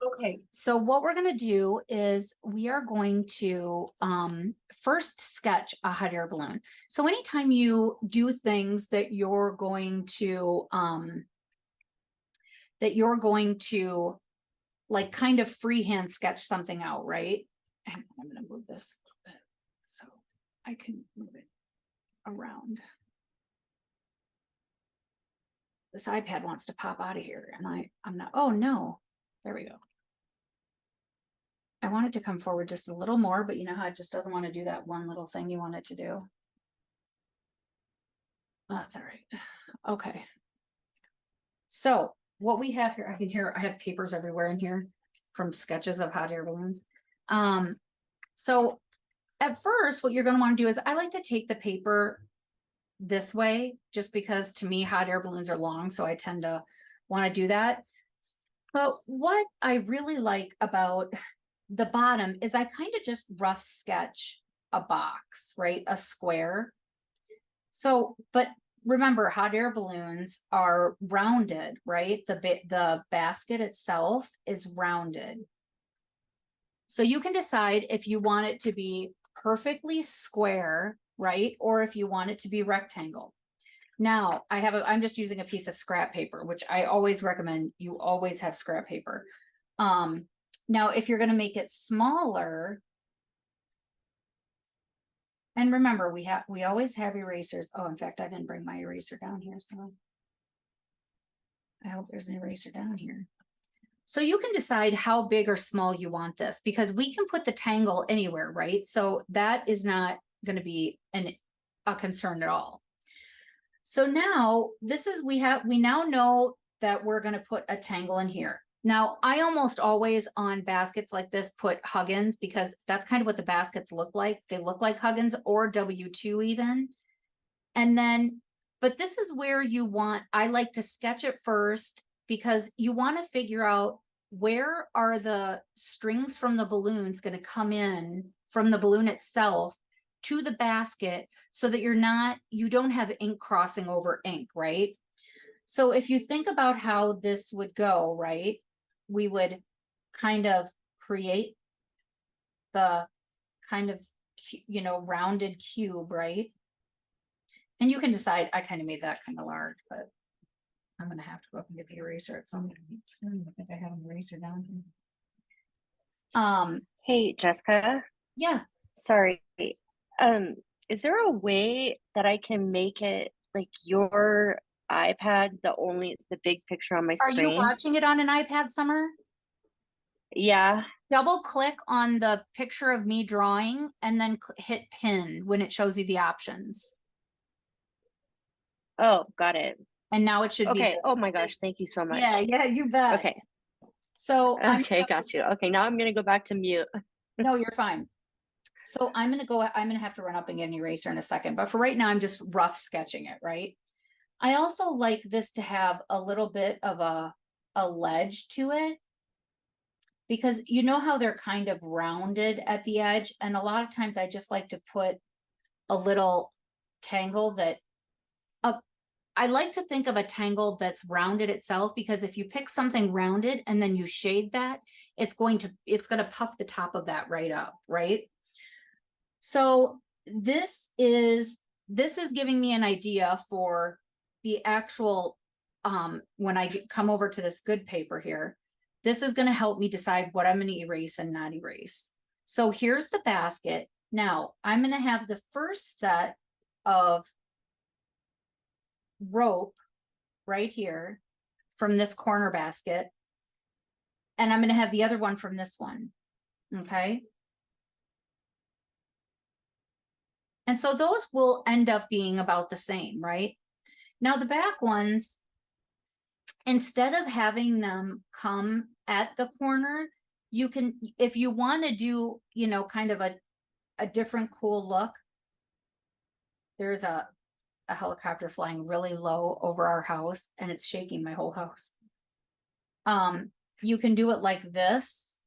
Okay, so what we're gonna do is we are going to first sketch a hot air balloon. So anytime you do things that you're going to like kind of freehand sketch something out, right? And I'm gonna move this a little bit so I can move it around. This iPad wants to pop out of here and I'm not, oh no, there we go. I want it to come forward just a little more, but you know how it just doesn't want to do that one little thing you want it to do. Oh, that's all right. Okay. So what we have here, I have papers everywhere in here from sketches of hot air balloons. So at first, what you're going to want to do is I like to take the paper this way, just because to me, hot air balloons are long. So I tend to want to do that. But what I really like about the bottom is I kind of just rough sketch a box, right? A square. So, but remember, hot air balloons are rounded, right? The basket itself is rounded. So you can decide if you want it to be perfectly square, right? Or if you want it to be rectangle. Now I'm just using a piece of scrap paper, which I always recommend you always have scrap paper. Now, if you're going to make it smaller, and remember, we always have erasers. Oh, in fact, I didn't bring my eraser down here, so I hope there's an eraser down here. So you can decide how big or small you want this, because we can put the tangle anywhere, right? So that is not going to be a concern at all. So now we now know that we're going to put a tangle in here. Now, I almost always on baskets like this put Huggins, because that's kind of what the baskets look like. They look like Huggins or W2 even. And then, but this is where I like to sketch it first, because you want to figure out where are the strings from the balloons going to come in from the balloon itself to the basket, so that you don't have ink crossing over ink, right? So if you think about how this would go, right, we would kind of create the kind of, rounded cube, right? And you can decide, I kind of made that kind of large, but I'm going to have to go up and get the eraser at some point. I think I have an eraser down here. Hey, Jessica. Yeah. Sorry. Is there a way that I can make it like your iPad, the big picture on my Are you screen? watching it on an iPad, Summer? Yeah. Double click on the picture of me drawing and then hit pin when it shows you the options. Oh, got it. And now it should be Okay. Oh this. my gosh, thank you so Yeah, much. you bet. Okay. So Okay, got you. Okay, now I'm gonna go back to mute. no, you're fine. So I'm gonna have to run up and get an eraser in a second, but for right now, I'm just rough sketching it, right? I also like this to have a little bit of a ledge to it, because you know how they're kind of rounded at the edge, and a lot of times I just like to put a little tangle that I like to think of a tangle that's rounded itself, because if you pick something rounded and then you shade that, it's going to puff the top of that right up, right? So this is giving me an idea for the actual, when I come over to this good paper here, this is going to help me decide what I'm going to erase and not erase. So here's the basket. Now I'm going to have the first set of rope right here from this corner basket, and I'm going to have the other one from this one. Okay. And so those will end up being about the same, right? Now the back ones, instead of having them come at the corner, you can, if you want to do, kind of a different cool look, there's a helicopter flying really low over our house and it's shaking my whole house. You can do it like this,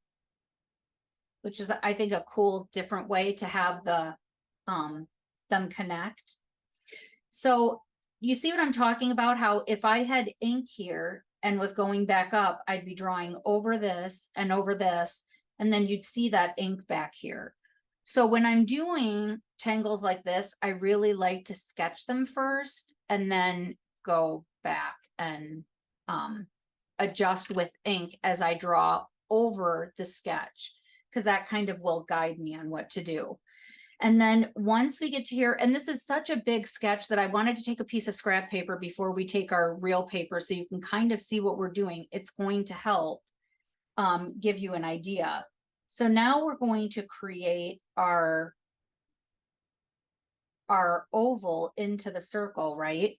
which is, I think, a cool different way to have them connect. So you see what I'm talking about? How if I had ink here and was going back up, I'd be drawing over this and over this, and then you'd see that ink back here. So when I'm doing tangles like this, I really like to sketch them first and then go back and adjust with ink as I draw over the sketch, because that kind of will guide me on what to do. And then once we get to here, and this is such a big sketch that I wanted to take a piece of scrap paper before we take our real paper so you can kind of see what we're doing. It's going to help give you an idea. So now we're going to create our oval into the circle, right?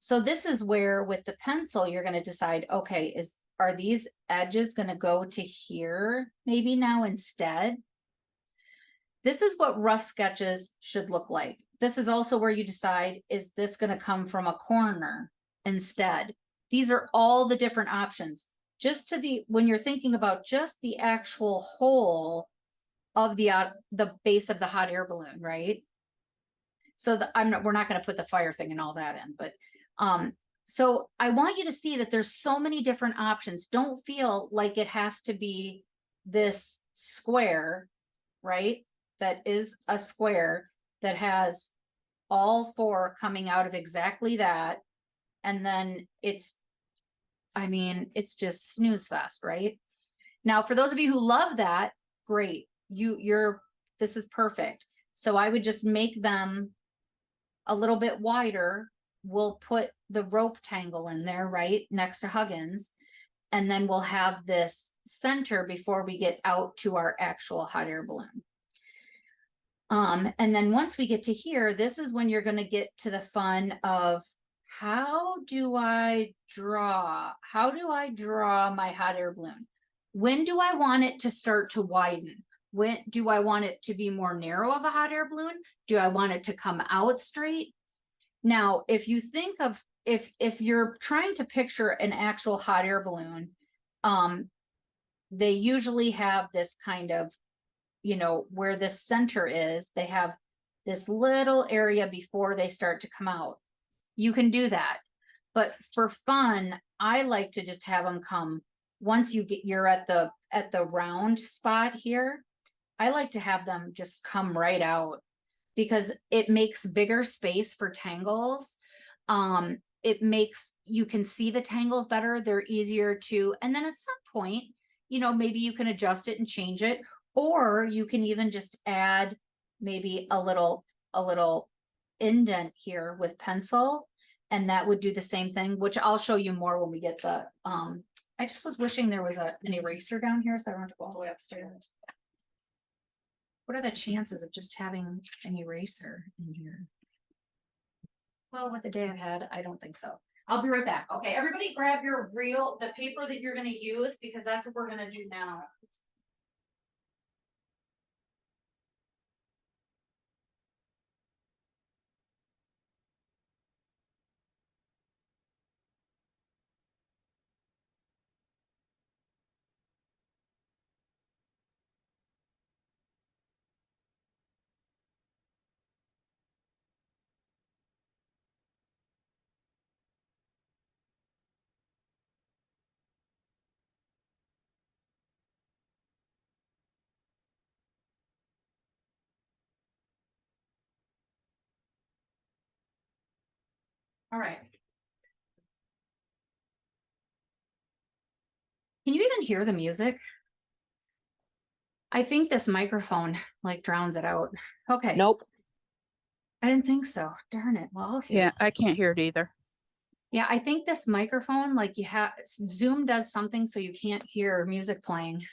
So this is where with the pencil, you're going to decide, okay, are these edges going to go to here maybe now instead? This is what rough sketches should look like. This is also where you decide, is this going to come from a corner instead? These are all the different options. Just to when you're thinking about just the actual hole of the base of the hot air balloon, right? So we're not going to put the fire thing and all that in, but so I want you to see that there's so many different options. Don't feel like it has to be this square, right? That is a square that has all four coming out of exactly that. And then it's just snooze fest, right? Now, for those of you who love that, great. This is perfect. So I would just make them a little bit wider. We'll put the rope tangle in there, right? Next to Huggins. And then we'll have this center before we get out to our actual hot air balloon. And then once we get to here, this is when you're going to get to the fun of how do I draw my hot air balloon? When do I want it to start to widen? When do I want it to be more narrow of a hot air balloon? Do I want it to come out straight? Now, if you think of, if you're trying to picture an actual hot air balloon, they usually have this kind of, where the center is, they have this little area before they start to come out. You can do that. But for fun, I like to just have them come once you're at the round spot here. I like to have them just come right out because it makes bigger space for tangles. You can see the tangles better. They're easier to, and then at some point, maybe you can adjust it and change it. Or you can even just add maybe a little indent here with pencil, and that would do the same thing, which I'll show you more when we get the, I just was wishing there was an eraser down here so I don't have to go all the way upstairs. What are the chances of just having an eraser in here? Well, with the day I've had, I don't think so. I'll be right back. Okay, everybody grab the paper that you're going to use, because that's what we're going to do now. All right. Can you even hear the music? I think this microphone like drowns it out. Okay. Nope. I didn't think so. Darn it. Well, okay. Yeah, I can't hear it either. Yeah, I think this microphone, like Zoom does something so you can't hear music playing.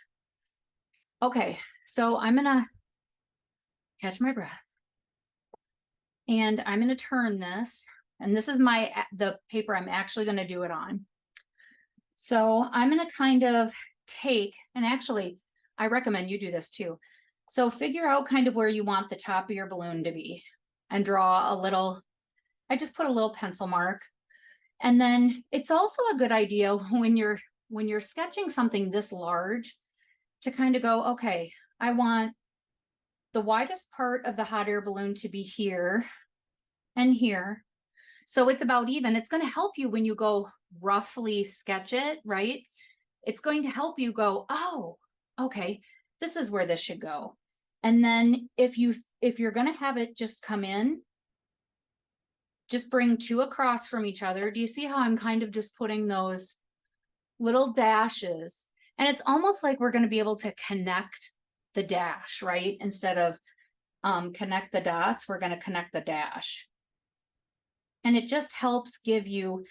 Okay, so I'm gonna catch my breath. And I'm gonna turn this, and this is the paper I'm actually gonna do it on. So I'm gonna kind of take, and actually, I recommend you do this too. So figure out kind of where you want the top of your balloon to be and draw a little, I just put a little pencil mark. And then it's also a good idea when you're sketching something this large to kind of go, okay, I want the widest part of the hot air balloon to be here and here. So it's about even. It's going to help you when you go roughly sketch it, right? It's going to help you go, oh, okay, this is where this should go. And then if you're going to have it just come in, just bring two across from each other. Do you see how I'm kind of just putting those little dashes? And it's almost like we're going to be able to connect the dash, right? Instead of connect the dots, we're going to connect the dash. And it just helps give you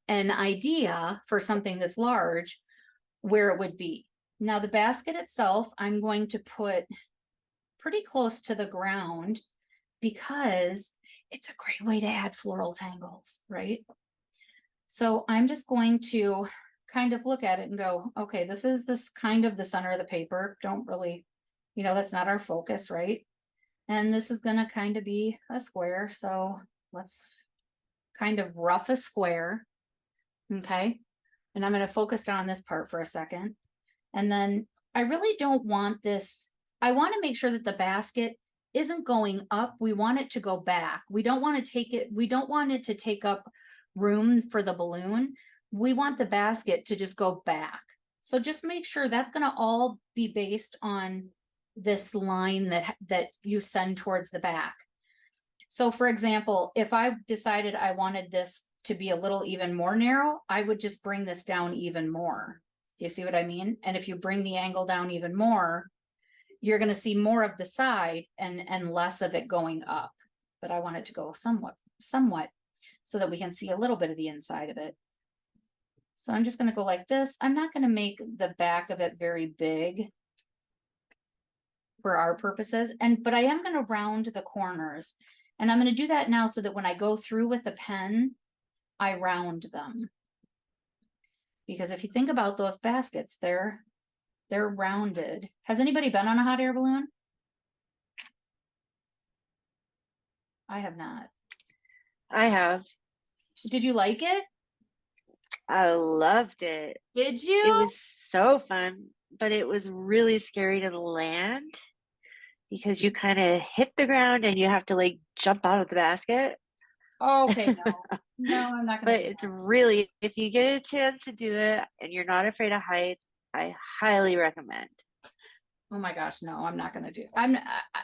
an idea for something this large where it would be. Now the basket itself, I'm going to put pretty close to the ground because it's a great way to add floral tangles, right? So I'm just going to kind of look at it and go, okay, this is this kind of the center of the paper. Don't really, that's not our focus, right? And this is going to kind of be a square. So let's kind of rough a square. Okay. And I'm going to focus on this part for a second. And then I really don't want this. I want to make sure that the basket isn't going up. We want it to go back. We don't want to take it. We don't want it to take up room for the balloon. We want the basket to just go back. So just make sure that's going to all be based on this line that you send towards the back. So for example, if I decided I wanted this to be a little even more narrow, I would just bring this down even more. Do you see what I mean? And if you bring the angle down even more, you're going to see more of the side and less of it going up. But I want it to go somewhat so that we can see a little bit of the inside of it. So I'm just going to go like this. I'm not going to make the back of it very big for our purposes. But I am going to round the corners, and I'm going to do that now so that when I go through with a pen, I round them. Because if you think about those baskets, they're rounded. Has anybody been on a hot air balloon? I have not. I have. Did you like it? I loved it. Did you? It was so fun, but it was really scary to land because you kind of hit the ground and you have to like jump out of the basket. Okay, no, I'm not gonna But do it's that. really, if you get a chance to do it and you're not afraid of heights, I highly recommend. Oh my gosh, no, I'm not gonna do.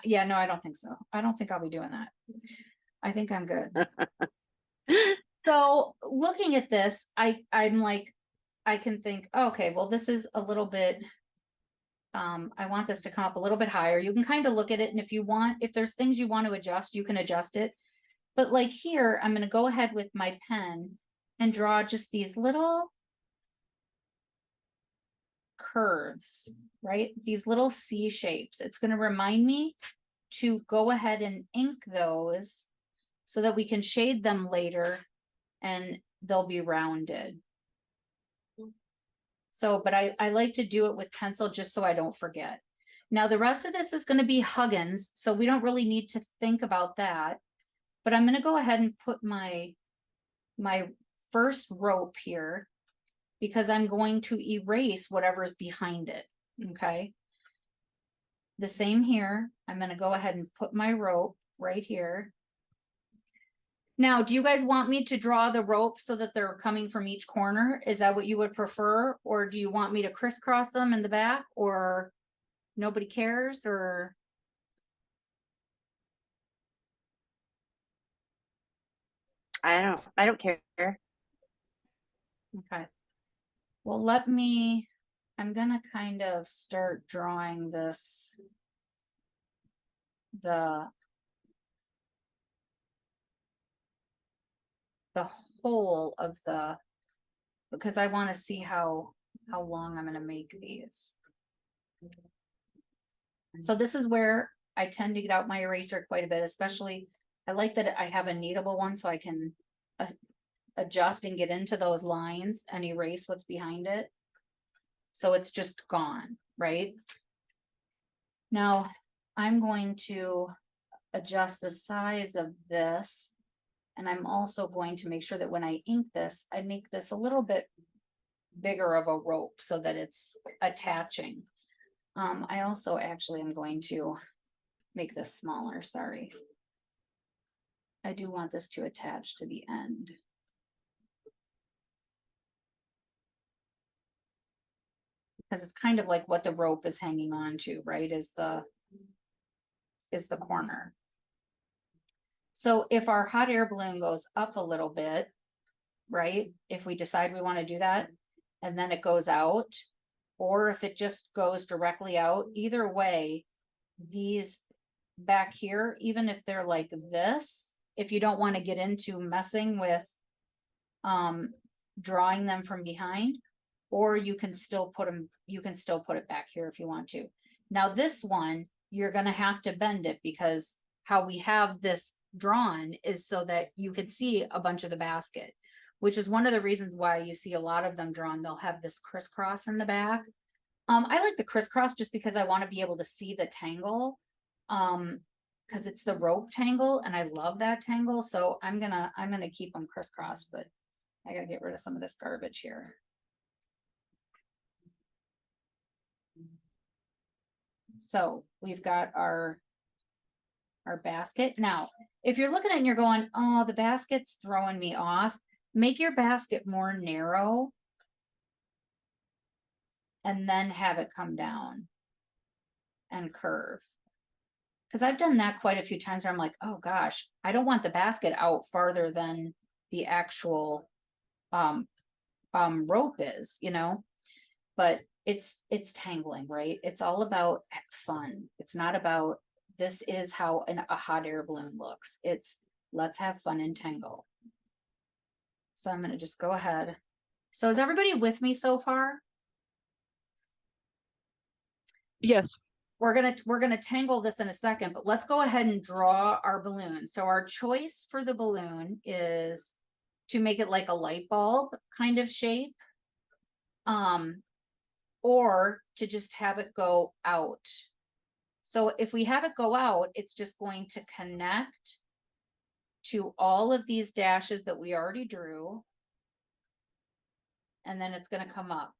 Yeah, no, I don't think so. I don't think I'll be doing that. I think I'm good. So looking at this, I'm like, I can think, okay, well, this is a little bit. I want this to come up a little bit higher. You can kind of look at it, and if there's things you want to adjust, you can adjust it. But like here, I'm going to go ahead with my pen and draw just these little curves, right? These little C shapes. It's going to remind me to go ahead and ink those so that we can shade them later and they'll be rounded. So, but I like to do it with pencil just so I don't forget. Now the rest of this is going to be Huggins, so we don't really need to think about that. But I'm going to go ahead and put my first rope here because I'm going to erase whatever's behind it. Okay. The same here. I'm going to go ahead and put my rope right here. Now, do you guys want me to draw the rope so that they're coming from each corner? Is that what you would prefer? Or do you want me to crisscross them in the back, or nobody cares? Or I don't care. okay. Well, I'm gonna kind of start drawing this, the whole of because I want to see how long I'm going to make these. So this is where I tend to get out my eraser quite a bit, especially I like that I have a kneadable one so I can adjust and get into those lines and erase what's behind it. So it's just gone, right? Now I'm going to adjust the size of this. And I'm also going to make sure that when I ink this, I make this a little bit bigger of a rope so that it's attaching. I also actually am going to make this smaller, sorry. I do want this to attach to the end. Because it's kind of like what the rope is hanging on to, right? Is the corner. So if our hot air balloon goes up a little bit, right? If we decide we want to do that, and then it goes out, or if it just goes directly out, either way, these back here, even if they're like this, if you don't want to get into messing with drawing them from behind, or you can still put it back here if you want to. Now this one, you're going to have to bend it, because how we have this drawn is so that you can see a bunch of the basket, which is one of the reasons why you see a lot of them drawn. They'll have this crisscross in the back. I like the crisscross just because I want to be able to see the tangle. Because it's the rope tangle and I love that tangle. So I'm gonna keep them crisscross, but I gotta get rid of some of this garbage here. So we've got our basket. Now, if you're looking at it and you're going, oh, the basket's throwing me off, make your basket more narrow and then have it come down and curve. Because I've done that quite a few times where I'm like, oh gosh, I don't want the basket out farther than the actual rope is, you know, but it's tangling, right? It's all about fun. It's not about, this is how a hot air balloon looks. It's let's have fun and tangle. So I'm going to just go ahead. So is everybody with me so far? Yes. We're gonna tangle this in a second, but let's go ahead and draw our balloon. So our choice for the balloon is to make it like a light bulb kind of shape, or to just have it go out. So if we have it go out, it's just going to connect to all of these dashes that we already drew, and then it's going to come up.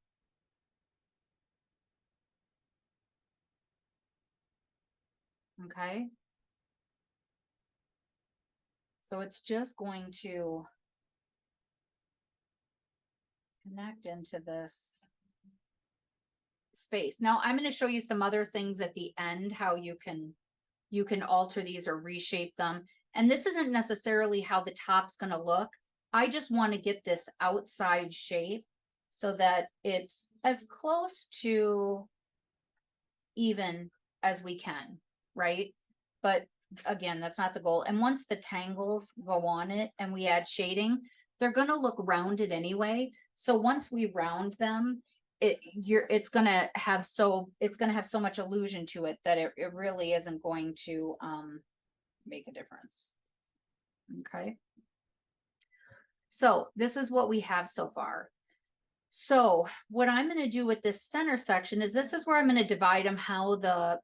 Okay. So it's just going to connect into this space. Now I'm going to show you some other things at the end, how you can alter these or reshape them. And this isn't necessarily how the top's going to look. I just want to get this outside shape so that it's as close to even as we can, right? But again, that's not the goal. And once the tangles go on it and we add shading, they're going to look rounded anyway. So once we round them, it's going to have so much illusion to it that it really isn't going to make a difference. Okay. So this is what we have so far. So what I'm going to do with this center section is this is where I'm going to divide them how the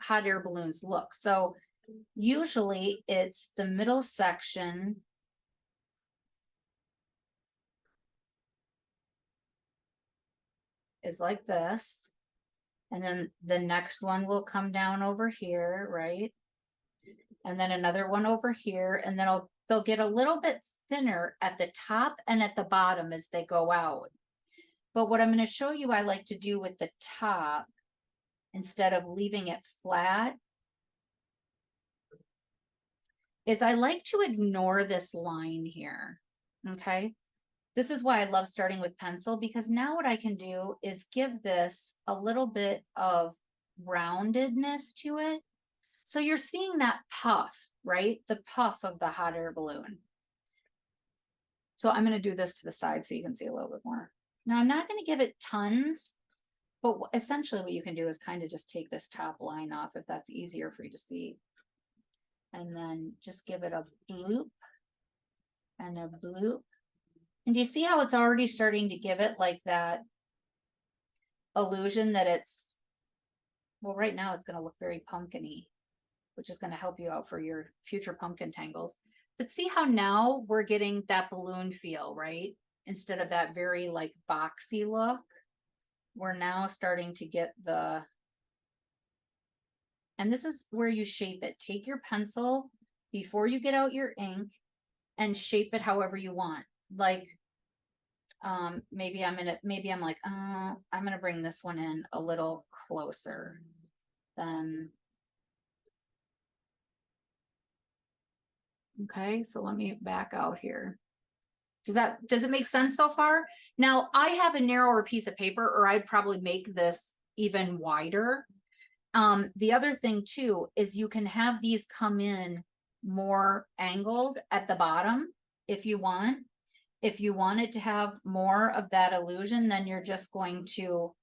hot air balloons look. So usually it's the middle section is like this. And then the next one will come down over here, right? And then another one over here, and then they'll get a little bit thinner at the top and at the bottom as they go out. But what I'm going to show you I like to do with the top, instead of leaving it flat, is I like to ignore this line here. Okay. This is why I love starting with pencil, because now what I can do is give this a little bit of roundedness to it. So you're seeing that puff, right? The puff of the hot air balloon. So I'm going to do this to the side so you can see a little bit more. Now I'm not going to give it tons, but essentially what you can do is kind of just take this top line off if that's easier for you to see. And then just give it a bloop and a bloop. And do you see how it's already starting to give it like that illusion that it's, well, right now it's going to look very pumpkin-y, which is going to help you out for your future pumpkin tangles. But see how now we're getting that balloon feel, right? Instead of that very like boxy look, we're now starting to get the, and this is where you shape it. Take your pencil before you get out your ink and shape it however you want. Like maybe I'm like, I'm gonna bring this one in a little closer than. Okay, so let me back out here. Does it make sense so far? Now, I have a narrower piece of paper, or I'd probably make this even wider. The other thing too, is you can have these come in more angled at the bottom if you want. If you wanted to have more of that illusion, then you're just going to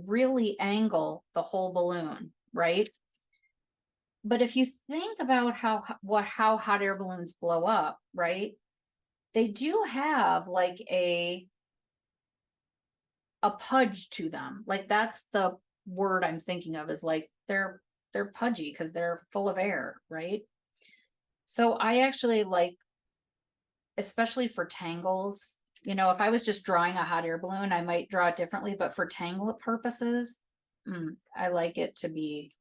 really angle the whole balloon, right? But if you think about how hot air balloons blow up, right? They do have like a pudge to them. Like that's the word I'm thinking of, is like they're pudgy because they're full of air, right? So I actually like, especially for tangles, you know, if I was just drawing a hot air balloon, I might draw it differently, but for tangle purposes, I like it to be,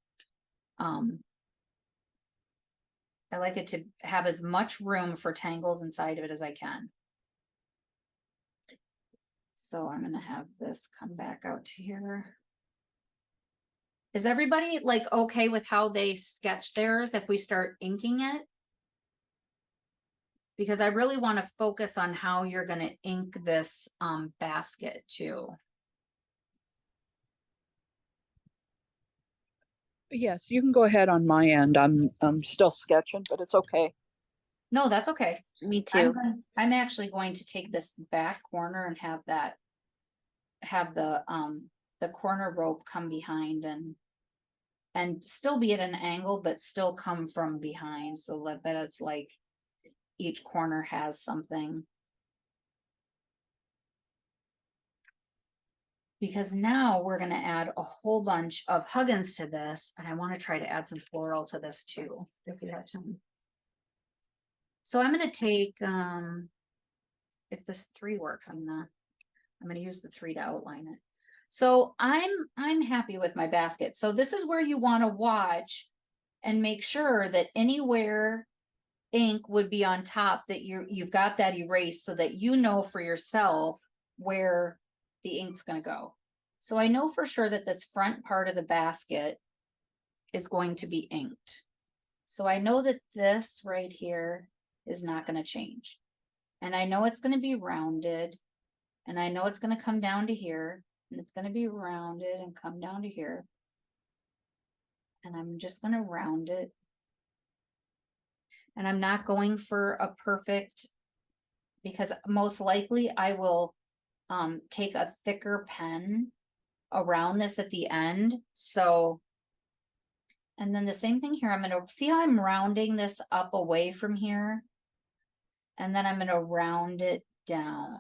I like it to have as much room for tangles inside of it as I can. So I'm gonna have this come back out to here. Is everybody like okay with how they sketch theirs if we start inking it? Because I really want to focus on how you're gonna ink this basket too. Yes, you can go ahead on my end. I'm still sketching, but it's okay. No, that's okay. Me too. I'm actually going to take this back corner and have the corner rope come behind and still be at an angle, but still come from behind, so that it's like each corner has something. Because now we're gonna add a whole bunch of Huggins to this, and I want to try to add some floral to this too, if we have time. So I'm gonna take, if this 3 works, I'm gonna use the 3 to outline it. So I'm happy with my basket. So this is where you want to watch and make sure that anywhere ink would be on top, that you've got that erased, so that you know for yourself where the ink's going to go. So I know for sure that this front part of the basket is going to be inked. So I know that this right here is not going to change. And I know it's going to be rounded, and I know it's going to come down to here, and it's going to be rounded and come down to here. And I'm just going to round it. And I'm not going for a perfect, because most likely I will take a thicker pen around this at the end. So, and then the same thing here, I'm going to see how I'm rounding this up away from here. And then I'm going to round it down,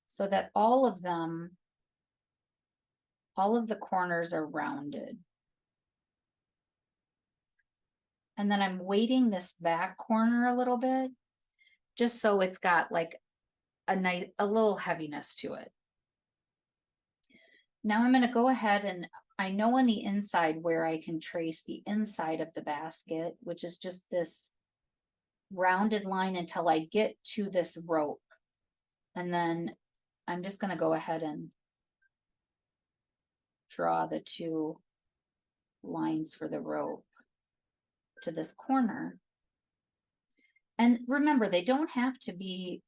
so that all of the corners are rounded. And then I'm weighting this back corner a little bit, just so it's got like a little heaviness to it. Now I'm going to go ahead, and I know on the inside where I can trace the inside of the basket, which is just this rounded line until I get to this rope. And then I'm just going to go ahead and draw the 2 lines for the rope to this corner. And remember, they don't have to be,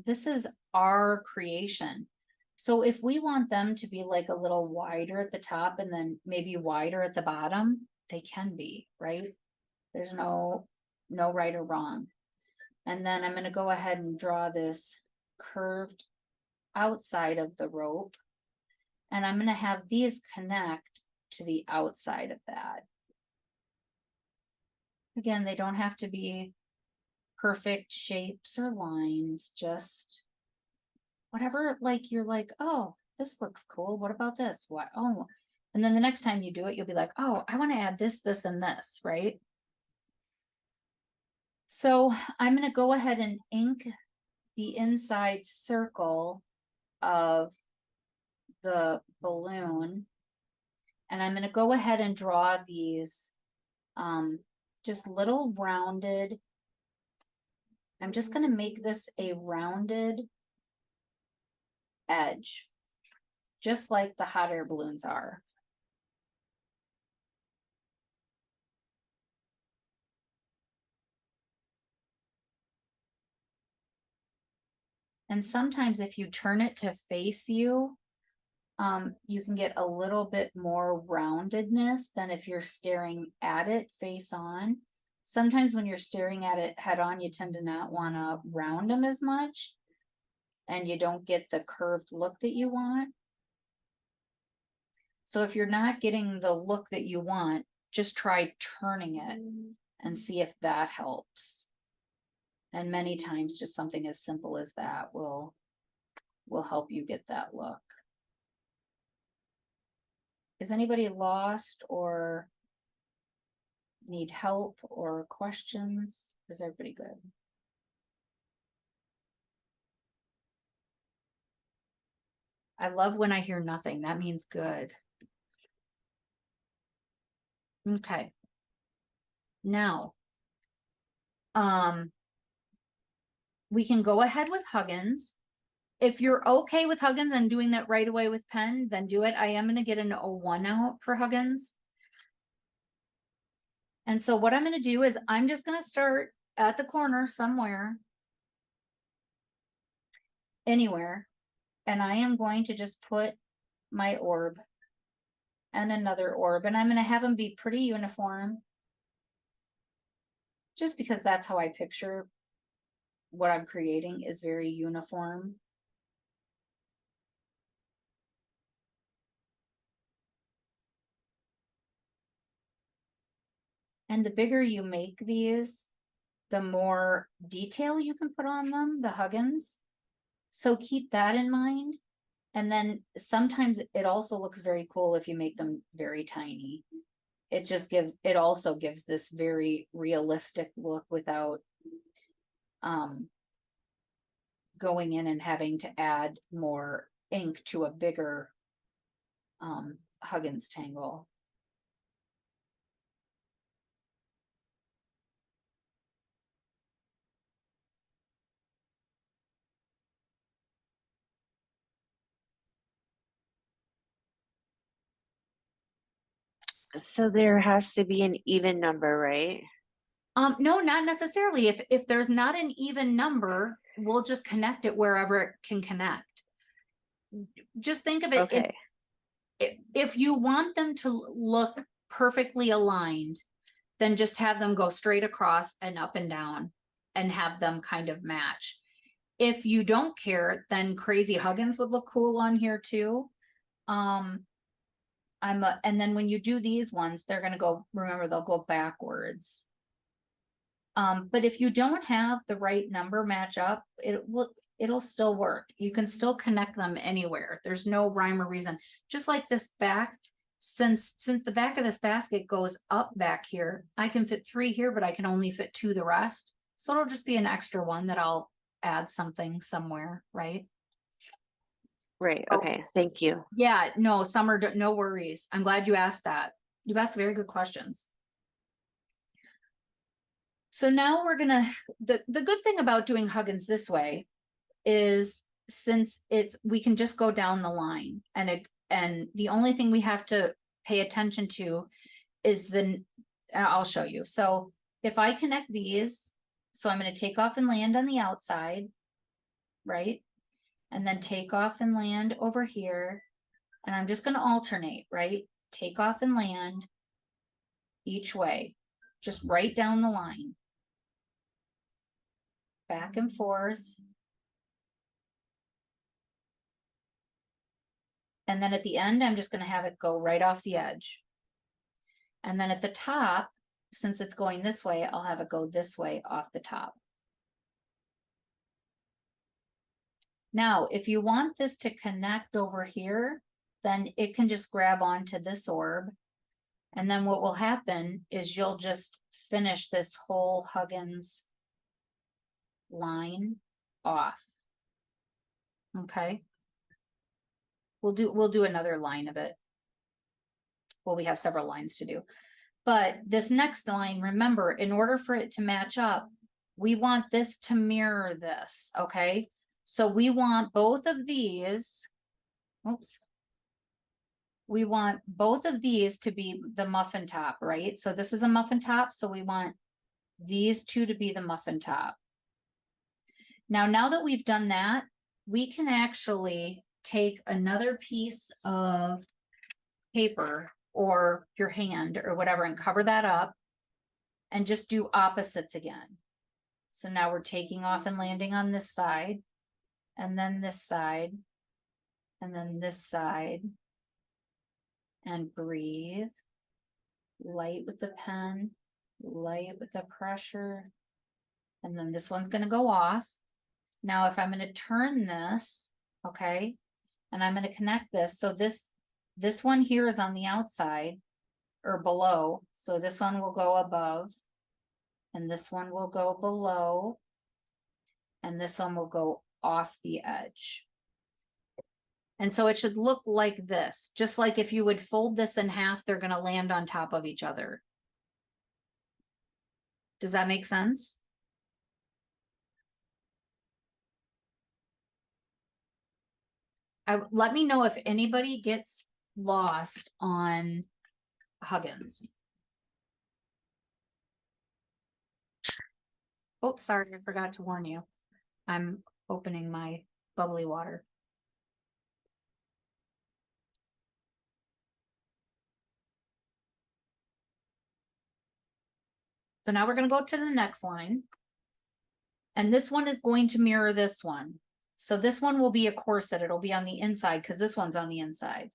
this is our creation. So if we want them to be like a little wider at the top and then maybe wider at the bottom, they can be, right? There's no right or wrong. And then I'm going to go ahead and draw this curved outside of the rope. And I'm going to have these connect to the outside of that. Again, they don't have to be perfect shapes or lines, just whatever, like you're like, oh, this looks cool. What about this? What? Oh, and then the next time you do it, you'll be like, oh, I want to add this, this, and this, right? So I'm going to go ahead and ink the inside circle of the balloon. And I'm going to go ahead and draw these just little rounded I'm just gonna make this a rounded edge, just like the hot air balloons are. And sometimes if you turn it to face you, you can get a little bit more roundedness than if you're staring at it face on. Sometimes when you're staring at it head on, you tend to not want to round them as much, and you don't get the curved look that you want. So if you're not getting the look that you want, just try turning it and see if that helps. And many times just something as simple as that will help you get that look. Is anybody lost or need help or questions? Is everybody good? I love when I hear nothing. That means good. Okay. Now, we can go ahead with Huggins. If you're okay with Huggins and doing that right away with pen, then do it. I am going to get an 01 out for Huggins. And so what I'm going to do is I'm just going to start at the corner somewhere, anywhere, and I am going to just put my orb and another orb, and I'm going to have them be pretty uniform, just because that's how I picture what I'm creating is very uniform. And the bigger you make these, the more detail you can put on them, the Huggins. So keep that in mind. And then sometimes it also looks very cool if you make them very tiny. It also gives this very realistic look without going in and having to add more ink to a bigger Huggins tangle. So there has to be an even number, right? No, not necessarily. If there's not an even number, we'll just connect it wherever it can connect. Just think of it, Okay. if you want them to look perfectly aligned, then just have them go straight across and up and down and have them kind of match. If you don't care, then Crazy Huggins would look cool on here too. And then when you do these ones, they're gonna go, remember, they'll go backwards. But if you don't have the right number match up, it'll still work. You can still connect them anywhere. There's no rhyme or reason. Just like this back, since the back of this basket goes up back here, I can fit 3 here, but I can only fit 2 the rest. So it'll just be an extra one that I'll add something somewhere, right? Right. Oh. Okay. Thank you. Yeah, no, Summer, no worries. I'm glad you asked that. You asked very good questions. So now we're gonna, the good thing about doing Huggins this way is since we can just go down the line, and the only thing we have to pay attention to is I'll show you. So if I connect these, so I'm going to take off and land on the outside, right? And then take off and land over here. And I'm just going to alternate, right? Take off and land each way, just right down the line. Back and forth. And then at the end, I'm just going to have it go right off the edge. And then at the top, since it's going this way, I'll have it go this way off the top. Now, if you want this to connect over here, then it can just grab onto this orb. And then what will happen is you'll just finish this whole Huggins line off. Okay. We'll do another line of it. Well, we have several lines to do. But this next line, remember, in order for it to match up, we want this to mirror this, okay? So we want both of these, oops. We want both of these to be the muffin top, right? So this is a muffin top, so we want these two to be the muffin top. Now that we've done that, we can actually take another piece of paper or your hand or whatever and cover that up and just do opposites again. So now we're taking off and landing on this side, and then this side, and then this side, and breathe. Light with the pen, light with the pressure, and then this one's going to go off. Now, if I'm going to turn this, okay, and I'm going to connect this, so this one here is on the outside or below, so this one will go above, and this one will go below, and this one will go off the edge. And so it should look like this, just like if you would fold this in half, they're going to land on top of each other. Does that make sense? Let me know if anybody gets lost on Huggins. Oops, sorry, I forgot to warn you. I'm opening my bubbly water. So now we're going to go to the next line. And this one is going to mirror this one. So this one will be a corset. It'll be on the inside because this one's on the inside.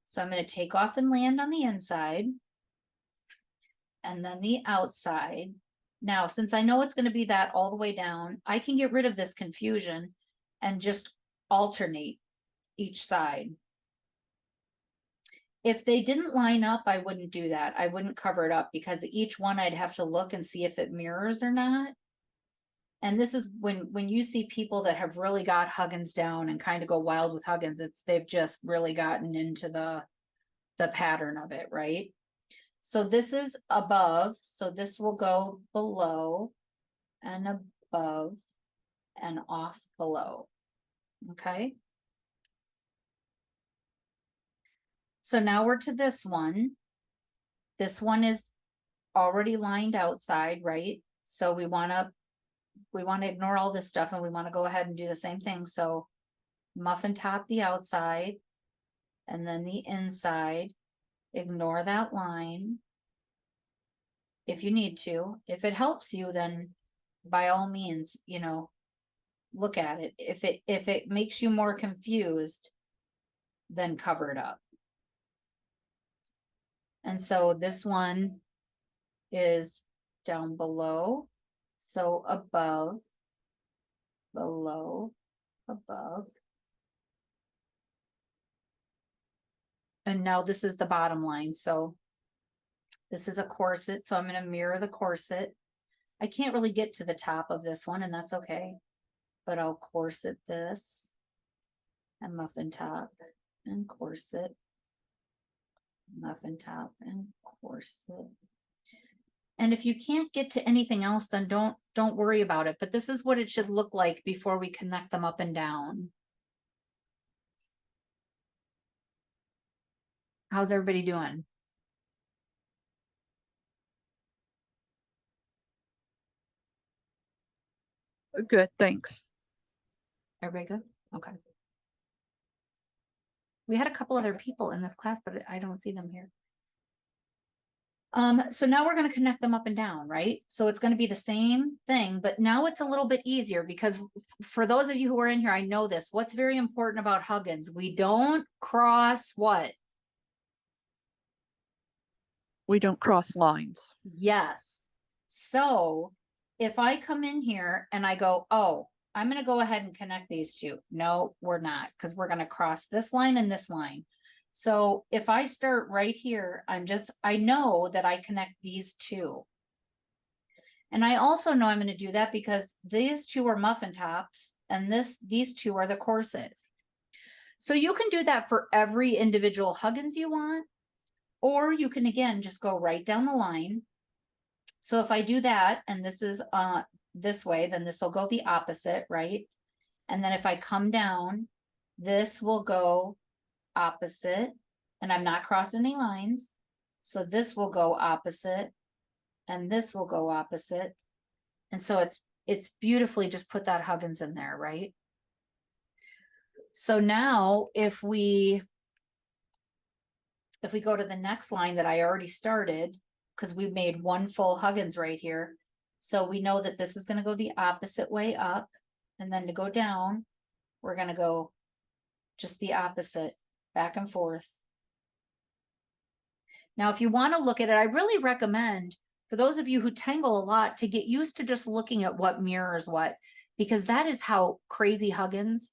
So I'm going to take off and land on the inside. And then the outside. Now, since I know it's going to be that all the way down, I can get rid of this confusion and just alternate each side. If they didn't line up, I wouldn't do that. I wouldn't cover it up because each one I'd have to look and see if it mirrors or not. And this is when you see people that have really got Huggins down and kind of go wild with Huggins, they've just really gotten into the pattern of it, right? So this is above, so this will go below and above and off below, okay? So now we're to this one. This one is already lined outside, right? So we want to ignore all this stuff and we want to go ahead and do the same thing. So muffin top the outside and then the inside. Ignore that line if you need to. If it helps you, then by all means, you know, look at it. If it makes you more confused, then cover it up. And so this one is down below. So above, below, above. And now this is the bottom line. So this is a corset. So I'm going to mirror the corset. I can't really get to the top of this one, and that's okay. But I'll corset this and muffin top and corset, muffin top and corset. And if you can't get to anything else, then don't worry about it. But this is what it should look like before we connect them up and down. How's everybody doing? Good, thanks. Everybody good? Okay. We had a couple other people in this class, but I don't see them here. So now we're going to connect them up and down, right? So it's going to be the same thing, but now it's a little bit easier because for those of you who are in here, I know this. What's very important about Huggins? We don't cross what? We don't cross lines. Yes. So if I come in here and I go, oh, I'm going to go ahead and connect these two. No, we're not, because we're going to cross this line and this line. So if I start right here, I know that I connect these two. And I also know I'm going to do that because these two are muffin tops and these two are the corset. So you can do that for every individual Huggins you want, or you can again just go right down the line. So if I do that, and this is this way, then this will go the opposite, right? And then if I come down, this will go opposite, and I'm not crossing any lines. So this will go opposite, and this will go opposite. And so it's beautifully just put that Huggins in there, right? So now if we go to the next line that I already started, because we made one full Huggins right here. So we know that this is going to go the opposite way up, and then to go down, we're going to go just the opposite, back and forth. Now, if you want to look at it, I really recommend for those of you who tangle a lot to get used to just looking at what mirrors what, because that is how crazy Huggins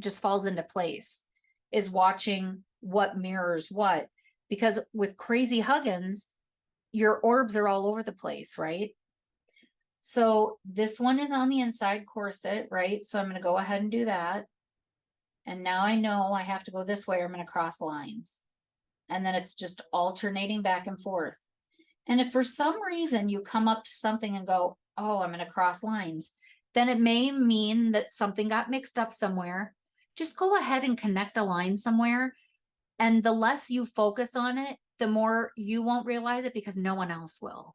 just falls into place, is watching what mirrors what. Because with crazy Huggins, your orbs are all over the place, right? So this one is on the inside corset, right? So I'm going to go ahead and do that. And now I know I have to go this way, or I'm going to cross lines. And then it's just alternating back and forth. And if for some reason you come up to something and go, oh, I'm going to cross lines, then it may mean that something got mixed up somewhere. Just go ahead and connect a line somewhere. And the less you focus on it, the more you won't realize it, because no one else will.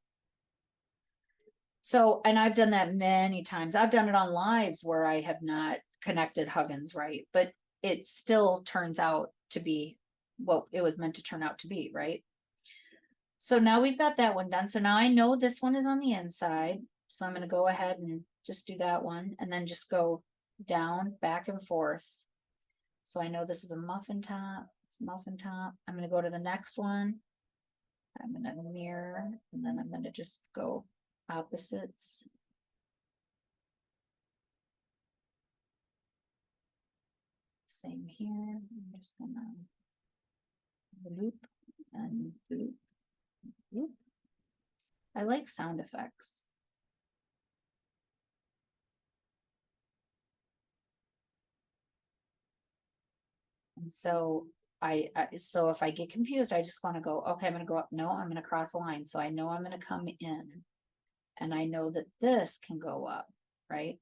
So, and I've done that many times. I've done it on lives where I have not connected Huggins right, but it still turns out to be what it was meant to turn out to be, right? So now we've got that one done. So now I know this one is on the inside. So I'm going to go ahead and just do that one, and then just go down, back and forth. So I know this is a muffin top. It's muffin top. I'm going to go to the next one. I'm going to mirror, and then I'm going to just go opposites. Same here. I'm just going to loop and loop, loop. I like sound effects. And so so if I get confused, I just want to go, okay, I'm going to go up. No, I'm going to cross a line. So I know I'm going to come in, and I know that this can go up, right?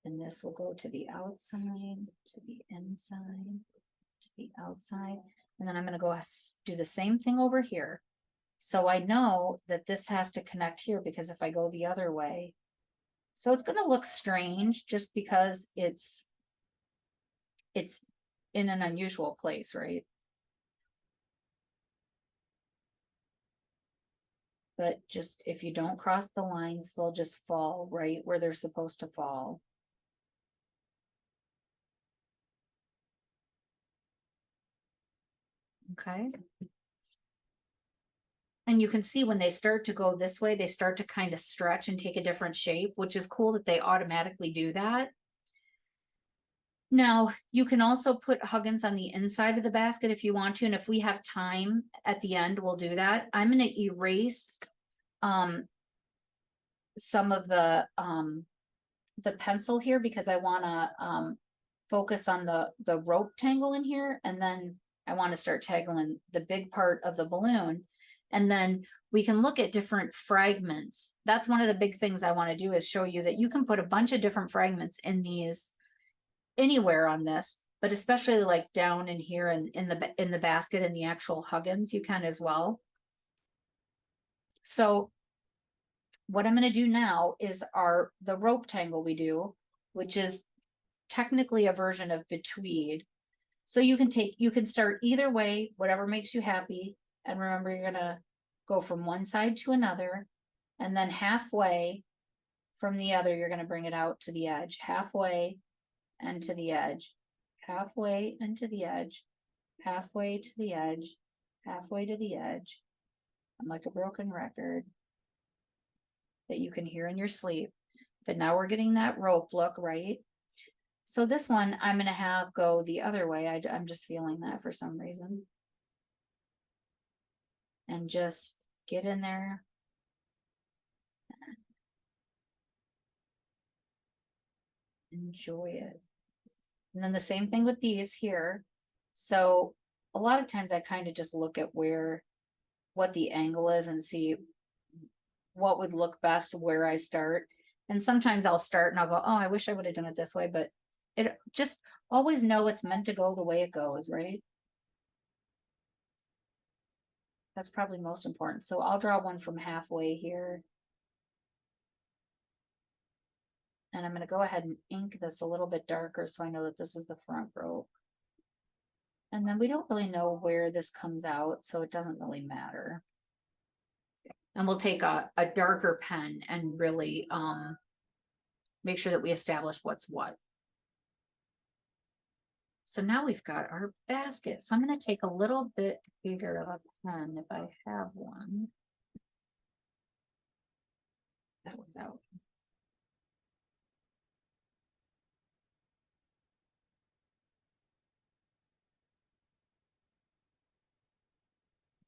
And this will go to the outside, to the inside, to the outside. And then I'm going to go do the same thing over here. So I know that this has to connect here, because if I go the other way, so it's going to look strange just because it's in an unusual place, right? But just if you don't cross the lines, they'll just fall right where they're supposed to fall. Okay. And you can see when they start to go this way, they start to kind of stretch and take a different shape, which is cool that they automatically do that. Now, you can also put Huggins on the inside of the basket if you want to, and if we have time at the end, we'll do that. I'm going to erase some of the pencil here, because I want to focus on the rope tangle in here, and then I want to start tangling the big part of the balloon, and then we can look at different fragments. That's one of the big things I want to do, is show you that you can put a bunch of different fragments in these anywhere on this, but especially like down in here and in the basket and the actual Huggins, you can as well. So what I'm going to do now is the rope tangle we do, which is technically a version of betweed. So you can start either way, whatever makes you happy. And remember, you're going to go from one side to another, and then halfway from the other, you're going to bring it out to the edge, halfway and to the edge, halfway and to the edge, halfway to the edge, halfway to the edge. I'm like a broken record that you can hear in your sleep. But now we're getting that rope look, right? So this one, I'm going to have go the other way. I'm just feeling that for some reason. And just get in there. Enjoy it. And then the same thing with these here. So a lot of times I kind of just look at what the angle is and see what would look best where I start. And sometimes I'll start and I'll go, oh, I wish I would have done it this way, but it just always know it's meant to go the way it goes, right? That's probably most important. So I'll draw one from halfway here. And I'm going to go ahead and ink this a little bit darker so I know that this is the front rope. And then we don't really know where this comes out, so it doesn't really matter. And we'll take a darker pen and really make sure that we establish what's what. So now we've got our basket. So I'm going to take a little bit bigger of a pen if I have one. That was out.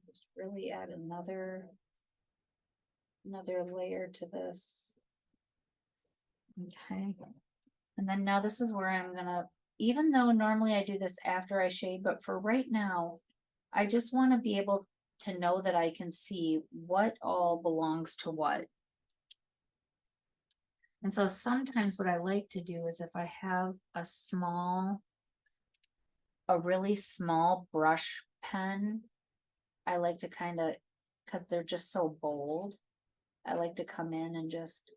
Just really add another layer to this. Okay. And then now this is where I'm gonna, even though normally I do this after I shade, but for right now, I just want to be able to know that I can see what all belongs to what. And so sometimes what I like to do is if I have a really small brush pen, I like to kind of, because they're just so bold, I like to come in and just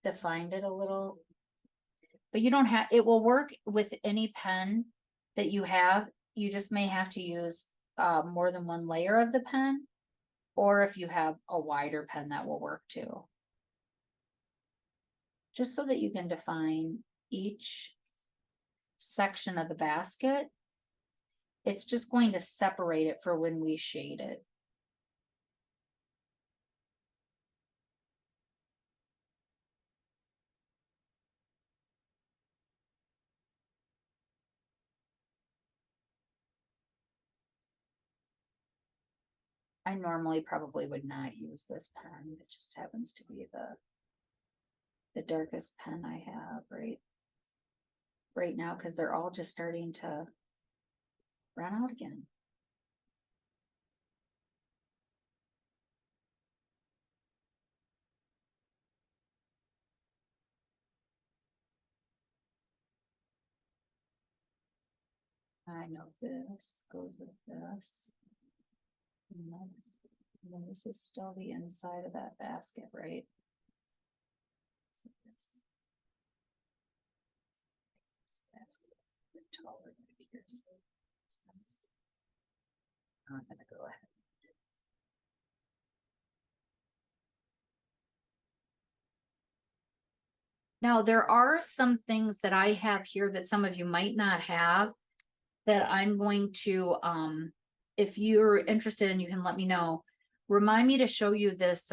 define it a little. But you don't have, it will work with any pen that you have. You just may have to use more than one layer of the pen, or if you have a wider pen, that will work too. Just so that you can define each section of the basket. It's just going to separate it for when we shade it. I normally probably would not use this pen. It just happens to be the darkest pen I have right now, because they're all just starting to run out again. I know this goes with this. And then this is still the inside of that basket, right? So this basket a bit taller than here, so it makes sense. I'm gonna go ahead. Now, there are some things that I have here that some of you might not have that I'm going to, if you're interested and you can let me know, remind me to show you this,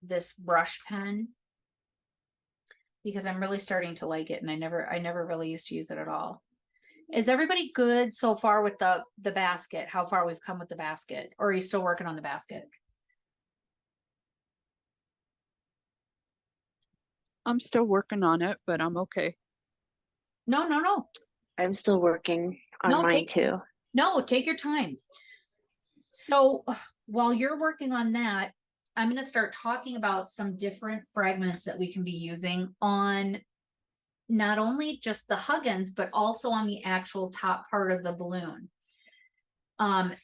this brush pen, because I'm really starting to like it and I never really used to use it at all. Is everybody good so far with the basket? How far we've come with the basket? Or are you still working on the basket? I'm still working on it, but I'm okay. No. I'm still working on No, mine too. No, take your time. So while you're working on that, I'm going to start talking about some different fragments that we can be using on not only just the Huggins, but also on the actual top part of the balloon.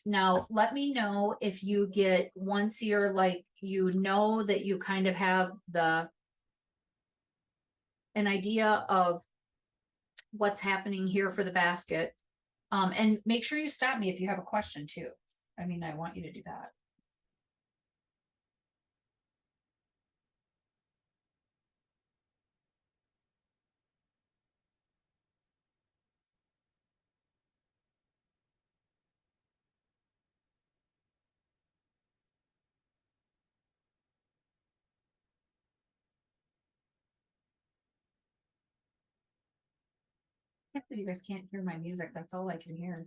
Now let me know if you get, once you're like, you know that you kind of have an idea of what's happening here for the basket. And make sure you stop me if you have a question too. I mean, I want you to do that. If you guys can't hear my music, that's all I can hear.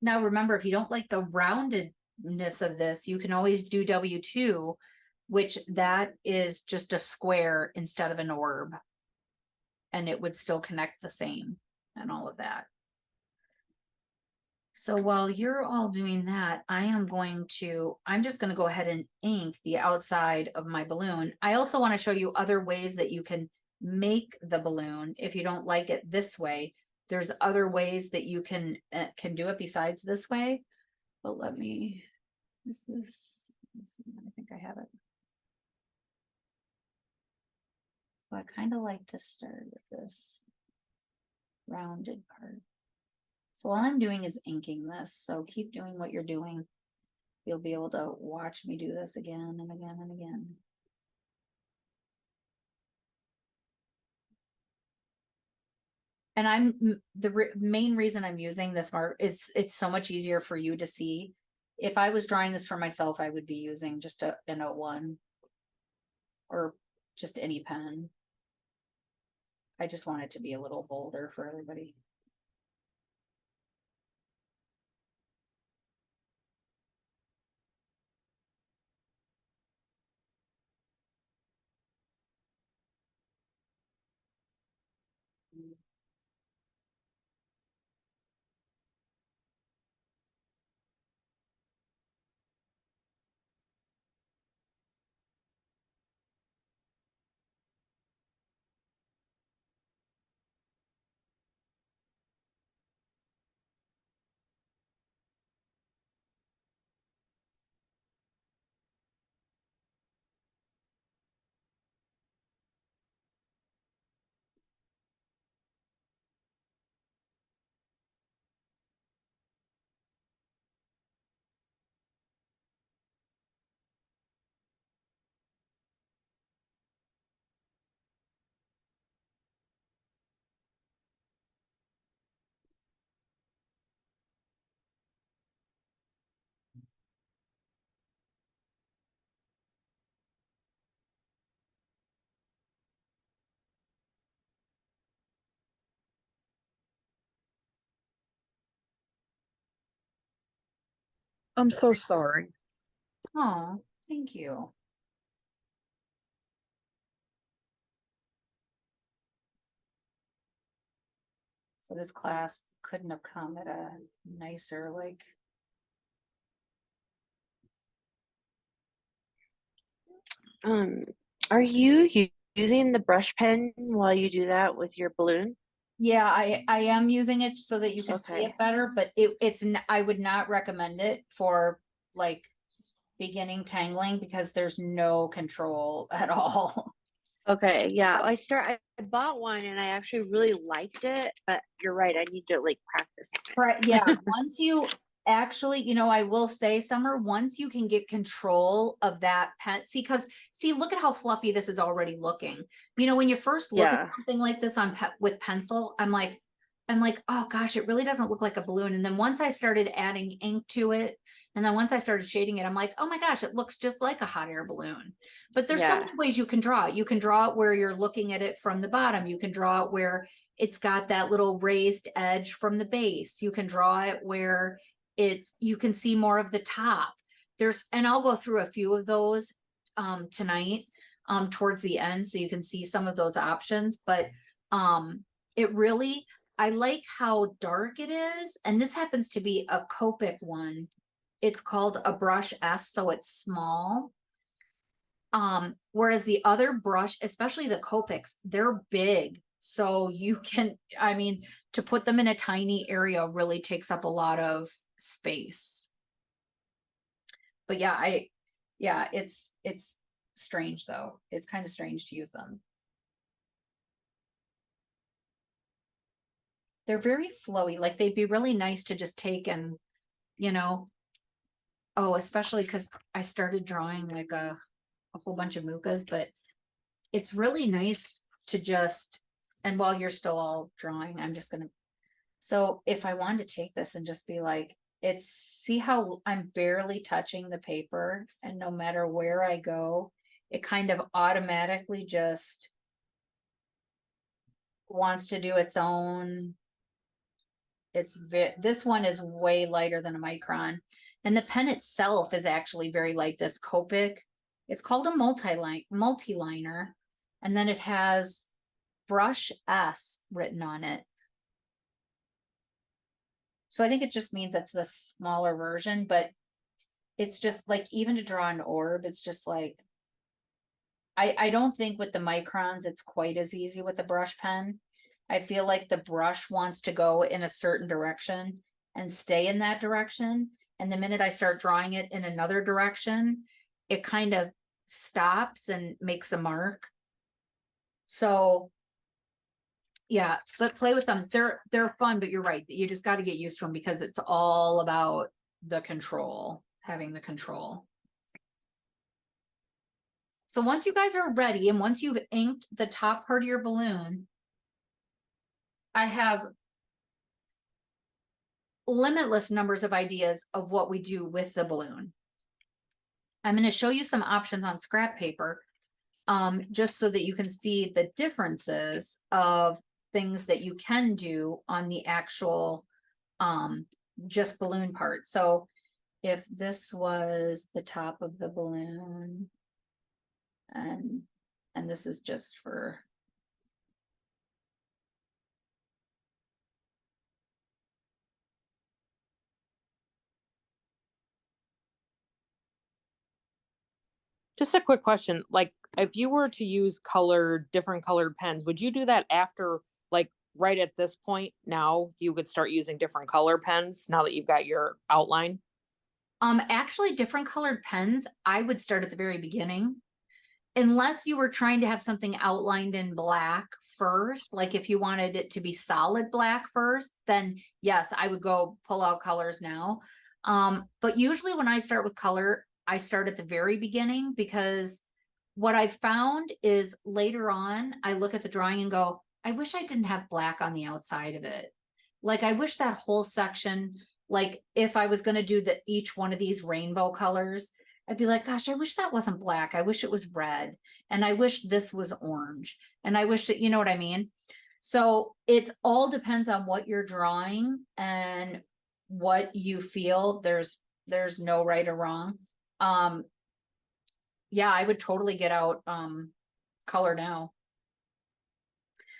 Now remember, if you don't like the roundedness of this, you can always do W2, which that is just a square instead of an orb. And it would still connect the same and all of that. So while you're all doing that, I'm just going to go ahead and ink the outside of my balloon. I also want to show you other ways that you can make the balloon. If you don't like it this way, there's other ways that you can do it besides this way. But I think I have it. So I kind of like to start with this rounded part. So all I'm doing is inking this. So keep doing what you're doing. You'll be able to watch me do this again and again and again. And the main reason I'm using this mark is it's so much easier for you to see. If I was drawing this for myself, I would be using just an 01 or just any pen. I just want it to be a little bolder for everybody. I'm so sorry. Oh, thank you. So this class couldn't have come at a nicer, like, Are you using the brush pen while you do that with your balloon? yeah, I am using it so that you can see Okay. it better, but I would not recommend it for like beginning tangling because there's no control at all. Okay, yeah. I bought one and I actually really liked it, but you're right, I need to like practice on it. Right, yeah, once you actually, I will say, Summer, once you can get control of that pen, see, look at how fluffy this is already looking. When you first look at Yeah. something like this with pencil, I'm like, oh gosh, it really doesn't look like a balloon. And then once I started adding ink to it, and then once I started shading it, I'm like, oh my gosh, it looks just like a hot air balloon. But there's so Yeah. many ways you can draw it. You can draw it where you're looking at it from the bottom. You can draw it where it's got that little raised edge from the base. You can draw it where you can see more of the top. And I'll go through a few of those tonight towards the end so you can see some of those options. But I like how dark it is. And this happens to be a Copic one. It's called a brush S, so it's small. Whereas the other brush, especially the Copics, they're big. So to put them in a tiny area really takes up a lot of space. But yeah, it's strange though. It's kind of strange to use them. They're very flowy. Like they'd be really nice to just take and, especially because I started drawing like a whole bunch of mukas, but it's really nice to and while you're still all drawing, so if I wanted to take this and just be like, see how I'm barely touching the paper, and no matter where I go, it kind of automatically just wants to do its own. This one is way lighter than a micron, and the pen itself is actually very light. This Copic, it's called a multi-liner, and then it has brush S written on it. So I think it just means it's the smaller version, but it's just like, even to draw an orb, it's just like, I don't think with the microns, it's quite as easy with the brush pen. I feel like the brush wants to go in a certain direction and stay in that direction. And the minute I start drawing it in another direction, it kind of stops and makes a mark. So yeah, but play with them. They're fun, but you're right. You just got to get used to them because it's all about the control, having the control. So once you guys are ready and once you've inked the top part of your balloon, I have limitless numbers of ideas of what we do with the balloon. I'm going to show you some options on scrap paper, just so that you can see the differences of things that you can do on the actual just balloon part. So if this was the top of the balloon, and this is just for Just a quick question, like if you were to use different colored pens, would you do that after, like right at this point now, you could start using different color pens now that you've got your outline? actually different colored pens, I would start at the very beginning. Unless you were trying to have something outlined in black first, like if you wanted it to be solid black first, then yes, I would go pull out colors now. But usually when I start with color, I start at the very beginning, because what I've found is later on, I look at the drawing and go, I wish I didn't have black on the outside of it. Like, I wish that whole section, like if I was going to do each one of these rainbow colors, I'd be like, gosh, I wish that wasn't black. I wish it was red. And I wish this was orange. And I wish that, you know what I mean? So it all depends on what you're drawing and what you feel. There's no right or wrong. Yeah, I would totally get out color now.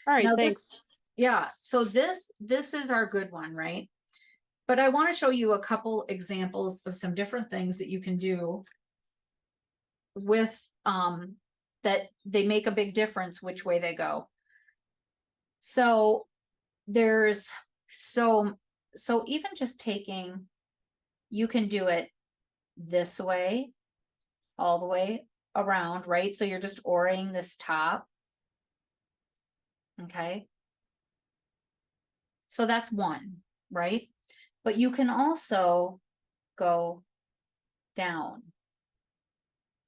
All right, Now thanks. yeah, so this is our good one, right? But I want to show you a couple examples of some different things that you can do with that they make a big difference which way they go. So there's so even just taking, you can do it this way all the way around, right? So you're just orating this top. Okay. So that's one, right? But you can also go down.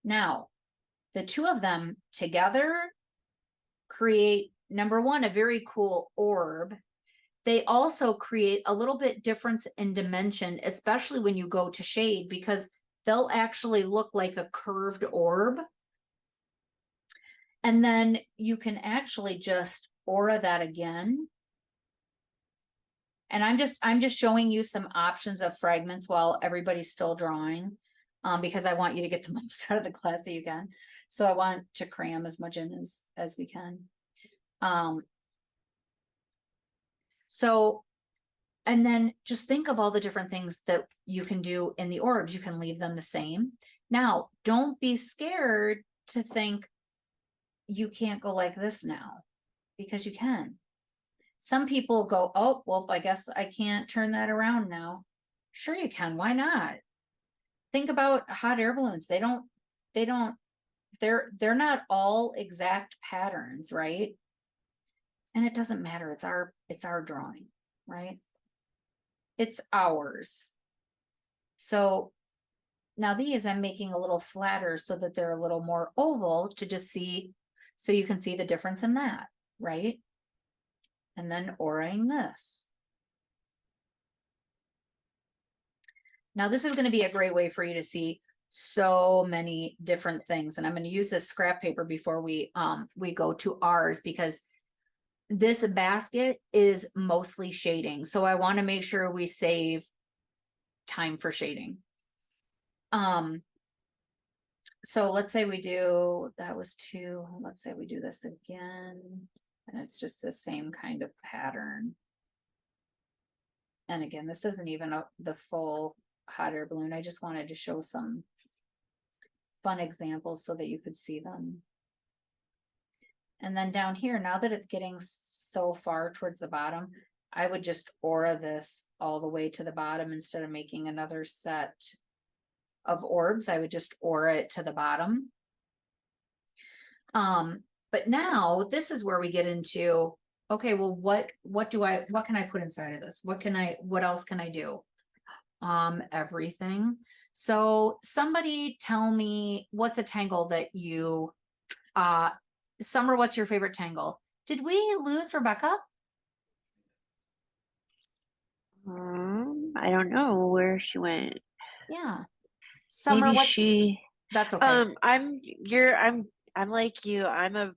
Now, the two of them together create, number one, a very cool orb. They also create a little bit difference in dimension, especially when you go to shade, because they'll actually look like a curved orb. And then you can actually just aura that again. And I'm just showing you some options of fragments while everybody's still drawing, because I want you to get the most out of the class that you can. So I want to cram as much in as we can. So, and then just think of all the different things that you can do in the orbs. You can leave them the same. Now, don't be scared to think you can't go like this now, because you can. Some people go, oh, well, I guess I can't turn that around now. Sure you can, why not? Think about hot air balloons. They're not all exact patterns, right? And it doesn't matter, it's our drawing, right? It's ours. So now these I'm making a little flatter so that they're a little more oval to just see, so you can see the difference in that, right? And then auraing this. Now this is going to be a great way for you to see so many different things. And I'm going to use this scrap paper before we go to ours, because this basket is mostly shading. So I want to make sure we save time for shading. So let's say we do, that was 2. Let's say we do this again, and it's just the same kind of pattern. And again, this isn't even the full hot air balloon. I just wanted to show some fun examples so that you could see them. And then down here, now that it's getting so far towards the bottom, I would just aura this all the way to the bottom instead of making another set of orbs. I would just aura it to the bottom. But now this is where we get into, okay, well, what can I put inside of this? What else can I do? Everything. So somebody tell me, what's a tangle that you, Summer, what's your favorite tangle? Did we lose Rebecca? I don't know where she went. Yeah. Summer, Maybe she. that's okay. I'm like you. I'm a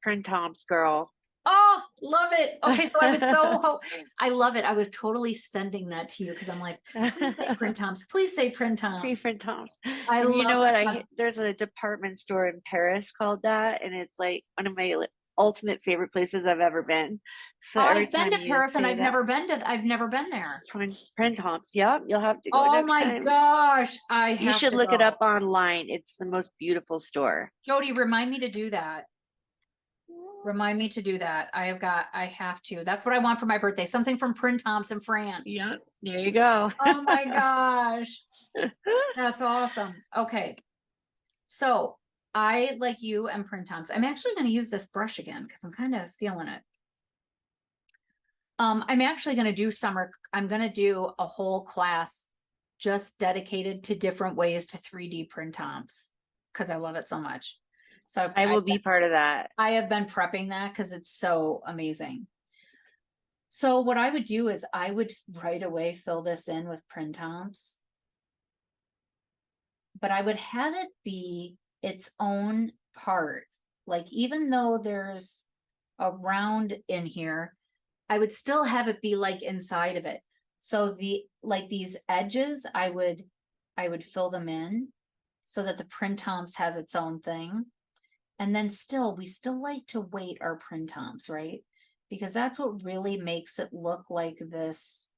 Printemps girl. Oh, love it. Okay, so I was I love it. I was totally sending that to you because I'm like, please say Printemps. Please say Printemps. Printemps. I And you know love what? Printemps. There's a department store in Paris called that, and it's like one of my ultimate favorite places I've ever been. So every I've been time to you Paris and say I've that, never been there. Printemps. Yep, you'll have to go Oh next my time. gosh, I have You should to look it go. up online. It's the most beautiful store. Jody, remind me to do that. Remind me to do that. I have to. That's what I want for my birthday. Something from Printemps in France. Yeah, there you go. Oh my gosh. That's awesome. Okay. So I, like you, and Printemps. I'm actually going to use this brush again because I'm kind of feeling it. I'm actually going to do I'm going to do a whole class just dedicated to different ways to 3D Printemps because I love it so much. So I will be part of that. I have been prepping that because it's so amazing. So what I would do is I would right away fill this in with Printemps, but I would have it be its own part. Like even though there's a round in here, I would still have it be like inside of it. So these edges, I would fill them in so that the Printemps has its own thing. And then we still like to weight our Printemps, right? Because that's what really makes it look like this.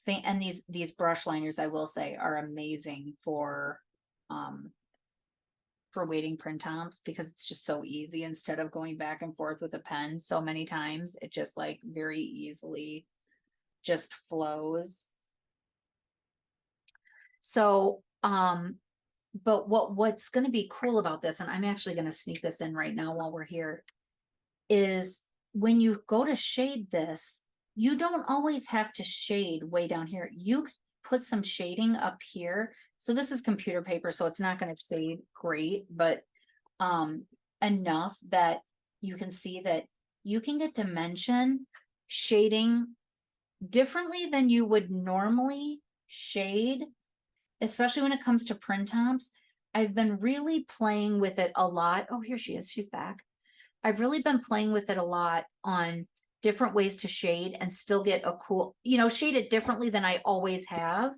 And these brush liners, I will say, are amazing for weighting Printemps because it's just so easy. Instead of going back and forth with a pen so many times, it just like very easily just flows. So, but what's going to be cool about this, and I'm actually going to sneak this in right now while we're here, is when you go to shade this, you don't always have to shade way down here. You can put some shading up here. So this is computer paper, so it's not going to shade great, but enough that you can see that you can get dimension shading differently than you would normally shade, especially when it comes to Printemps. I've been really playing with it a lot. Oh, here she is. She's back. I've really been playing with it a lot on different ways to shade and still get a cool, shade it differently than I always have.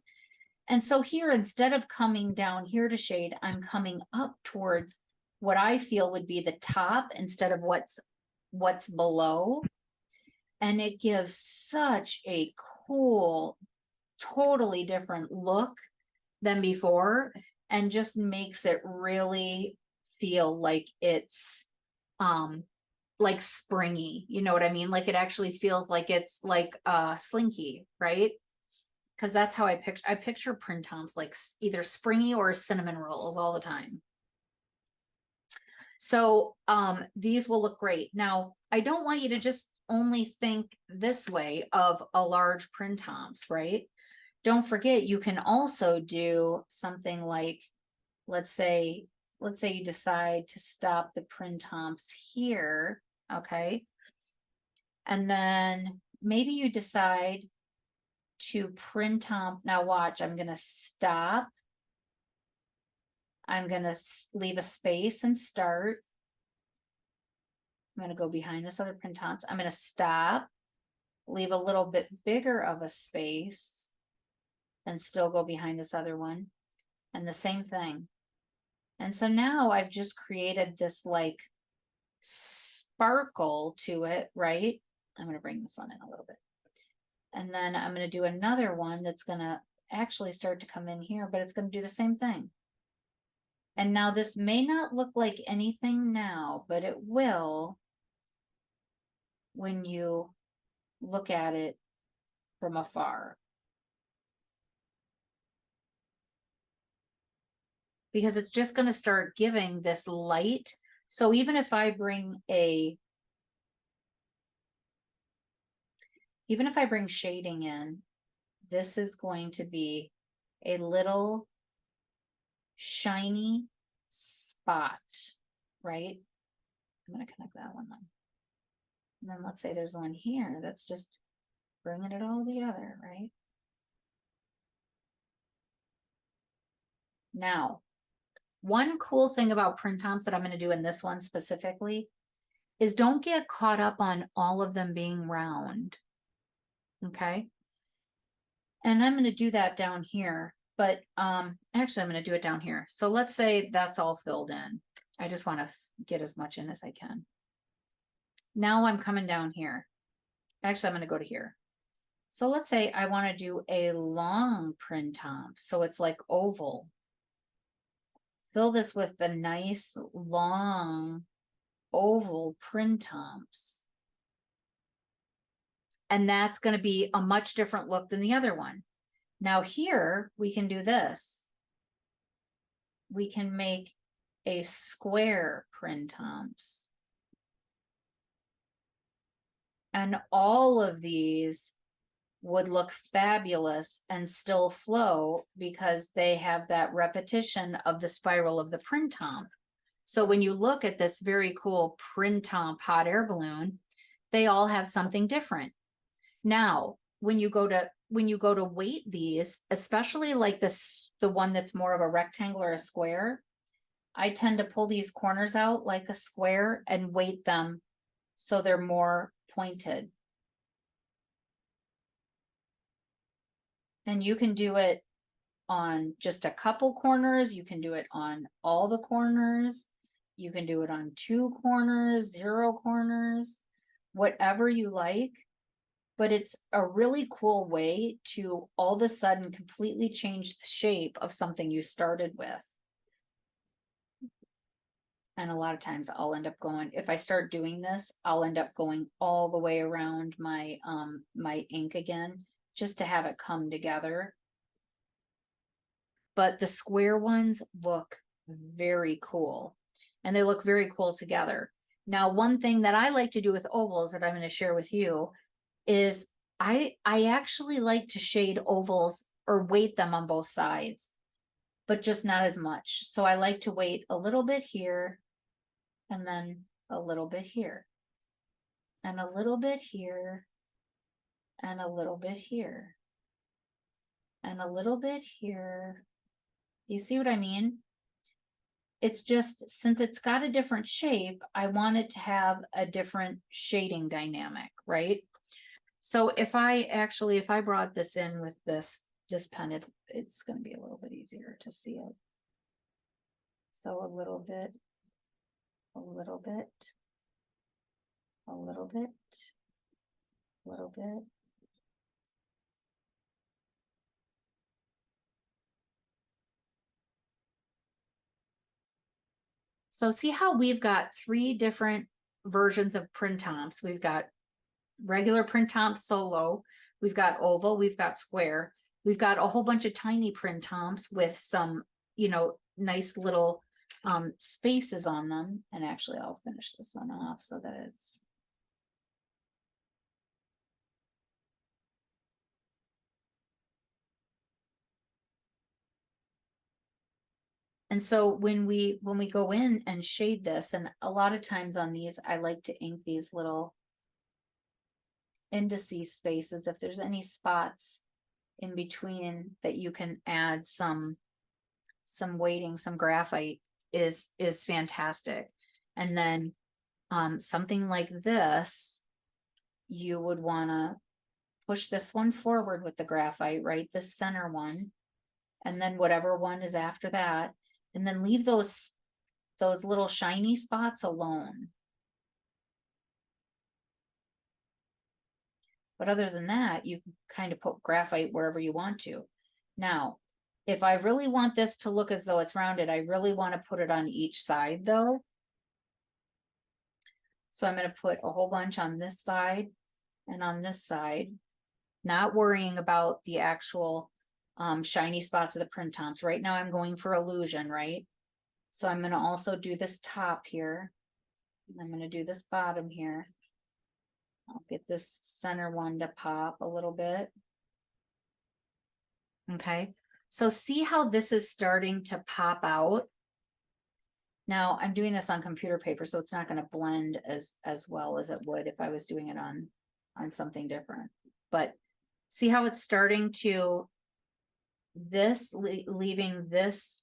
And so here, instead of coming down here to shade, I'm coming up towards what I feel would be the top instead of what's below. And it gives such a cool, totally different look than before, and just makes it really feel like it's like springy, you know what I mean? Like it actually feels like it's like slinky, right? Because that's how I picture Printemps, like either springy or cinnamon rolls all the time. So these will look great. Now, I don't want you to just only think this way of a large Printemps, right? Don't forget, you can also do something like, let's say you decide to stop the Printemps here, okay? And then maybe you decide to Printemps. Now watch, I'm gonna stop. I'm gonna leave a space and start. I'm gonna go behind this other Printemps. I'm gonna stop, leave a little bit bigger of a space, and still go behind this other one. And the same thing. And so now I've just created this like sparkle to it, right? I'm going to bring this one in a little bit. And then I'm gonna do another one that's gonna actually start to come in here, but it's gonna do the same thing. And now this may not look like anything now, but it will when you look at it from afar. Because it's just going to start giving this light. So even if I bring shading in, this is going to be a little shiny spot, right? I'm going to connect that one then. And then let's say there's one here that's just bringing it all together, right? Now, one cool thing about print tomps that I'm going to do in this one specifically is don't get caught up on all of them being round. Okay. And I'm going to do that down here, but actually I'm going to do it down here. So let's say that's all filled in. I just want to get as much in as I can. Now I'm coming down here. Actually, I'm going to go to here. So let's say I want to do a long print tomp. So it's like oval. Fill this with the nice long oval print tomps. And that's going to be a much different look than the other one. Now here we can do this. We can make a square print tomps. And all of these would look fabulous and still flow because they have that repetition of the spiral of the print tomp. So when you look at this very cool print tomp hot air balloon, they all have something different. Now, when you go to weight these, especially like this, the one that's more of a rectangle or a square, I tend to pull these corners out like a square and weight them so they're more pointed. And you can do it on just a couple corners. You can do it on all the corners. You can do it on 2 corners, 0 corners, whatever you like. But it's a really cool way to all of a sudden completely change the shape of something you started with. And a lot of times I'll end up going, if I start doing this, I'll end up going all the way around my my ink again, just to have it come together. But the square ones look very cool, and they look very cool together. Now, one thing that I like to do with ovals that I'm going to share with you is I actually like to shade ovals or weight them on both sides, but just not as much. So I like to weight a little bit here, and then a little bit here, and a little bit here, and a little bit here, and a little bit here. Do you see what I mean? It's just, since it's got a different shape, I want it to have a different shading dynamic, right? So if I brought this in with this pen, it's going to be a little bit easier to see it. So a little bit, a little bit, a little bit, a little bit. So see how we've got 3 different versions of print tomps. We've got regular print tomp solo, we've got oval, we've got square, we've got a whole bunch of tiny print tomps with some, you know, nice little spaces on them. And actually I'll finish this one off so that it's and so when we go in and shade this, and a lot of times on these I like to ink these little indices spaces if there's any spots in between that you can add some weighting, some graphite is fantastic. And then something like this, you would want to push this one forward with the graphite, right? This center one, and then whatever one is after that, and then leave those little shiny spots alone. But other than that, you can kind of put graphite wherever you want to. Now, if I really want this to look as though it's rounded, I really want to put it on each side though. So I'm going to put a whole bunch on this side and on this side, not worrying about the actual shiny spots of the print tops. Right now I'm going for illusion, right? So I'm going to also do this top here. I'm going to do this bottom here. I'll get this center one to pop a little bit. Okay, so see how this is starting to pop out. Now I'm doing this on computer paper, so it's not going to blend as well as it would if I was doing it on something different. But see how it's starting to leaving this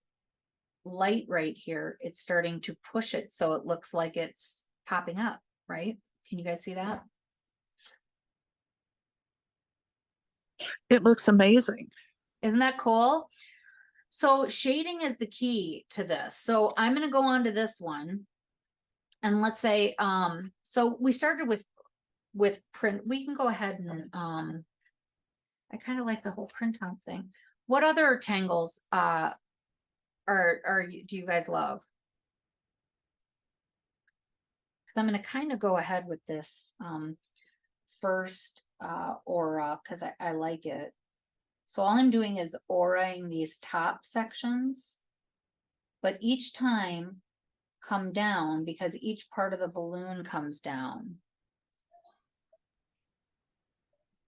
light right here. It's starting to push it so it looks like it's popping up, right? Can you guys see that? It looks amazing. Isn't that cool? So shading is the key to this. So I'm going to go on to this one. And let's say, so we started with print. We can go ahead and, I kind of like the whole print on thing. What other tangles, do you guys love? Because I'm going to kind of go ahead with this, first, aura, because I like it. So all I'm doing is auraing these top sections, but each time come down because each part of the balloon comes down.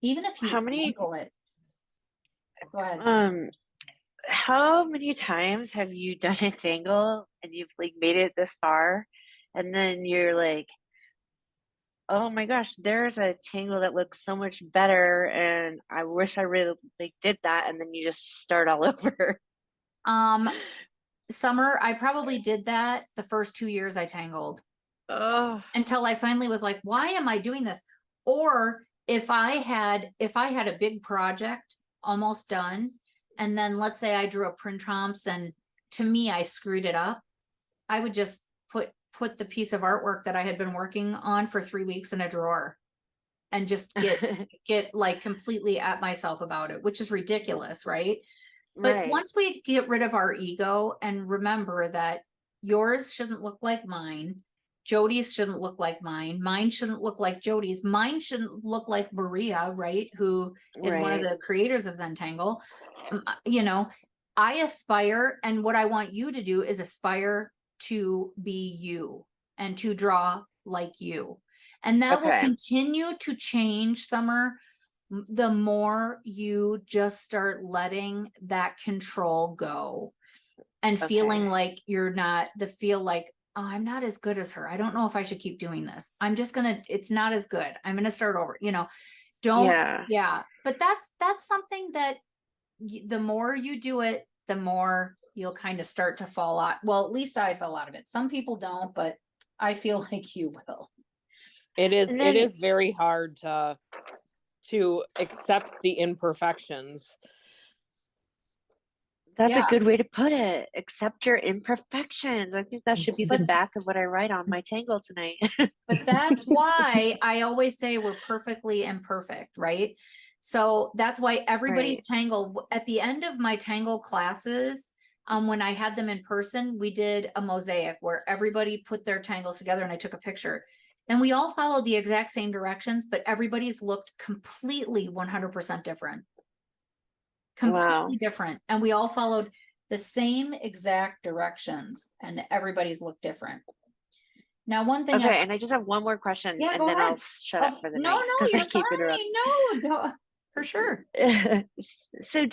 Even if you How many- angle it. Go ahead. How many times have you done a tangle and you've like made it this far and then you're like, oh my gosh, there's a tangle that looks so much better and I wish I really like did that, and then you just start all over. Summer, I probably did that the first 2 years I tangled. Oh, Until I finally was like, why am I doing this? Or if I had a big project almost done, and then let's say I drew a print tromps and to me I screwed it up, I would just put the piece of artwork that I had been working on for 3 weeks in a drawer and just get like completely at myself about it, which is ridiculous, right? But right. once we get rid of our ego and remember that yours shouldn't look like mine, Jody's shouldn't look like mine shouldn't look like Jody's, mine shouldn't look like Maria, right? Who is one of Right. the creators of Zentangle. You know, I aspire, and what I want you to do is aspire to be you and to draw like you. And that will Okay. continue to change, Summer, the more you just start letting that control go and feeling Okay. like you're not feel like, oh, I'm not as good as her. I don't know if I should keep doing this. I'm just gonna, it's not as good. I'm gonna start over, don't, Yeah. But that's something that the more you do it, the more you'll kind of start to fall out. Well, at least I fell out of it. Some people don't, but I feel like you will. It is, And it then- is very hard to accept the imperfections. That's Yeah. a good way to put it. Accept your imperfections. I think that should be the back of what I write on my tangle tonight. But that's why I always say we're perfectly imperfect, right? So that's why everybody's tangle at the end of my tangle classes, when I had them in person, we did a mosaic where everybody put their tangles together and I took a picture. And we all followed the exact same directions, but everybody's looked completely 100% different. Completely different. And we all followed the same exact directions and everybody's looked different. Now, one thing. Okay, and I just have one more question, Yeah, and go then ahead. I'll shut up for the No, night because you're I keep fine. interrupting. No, don't, for sure. So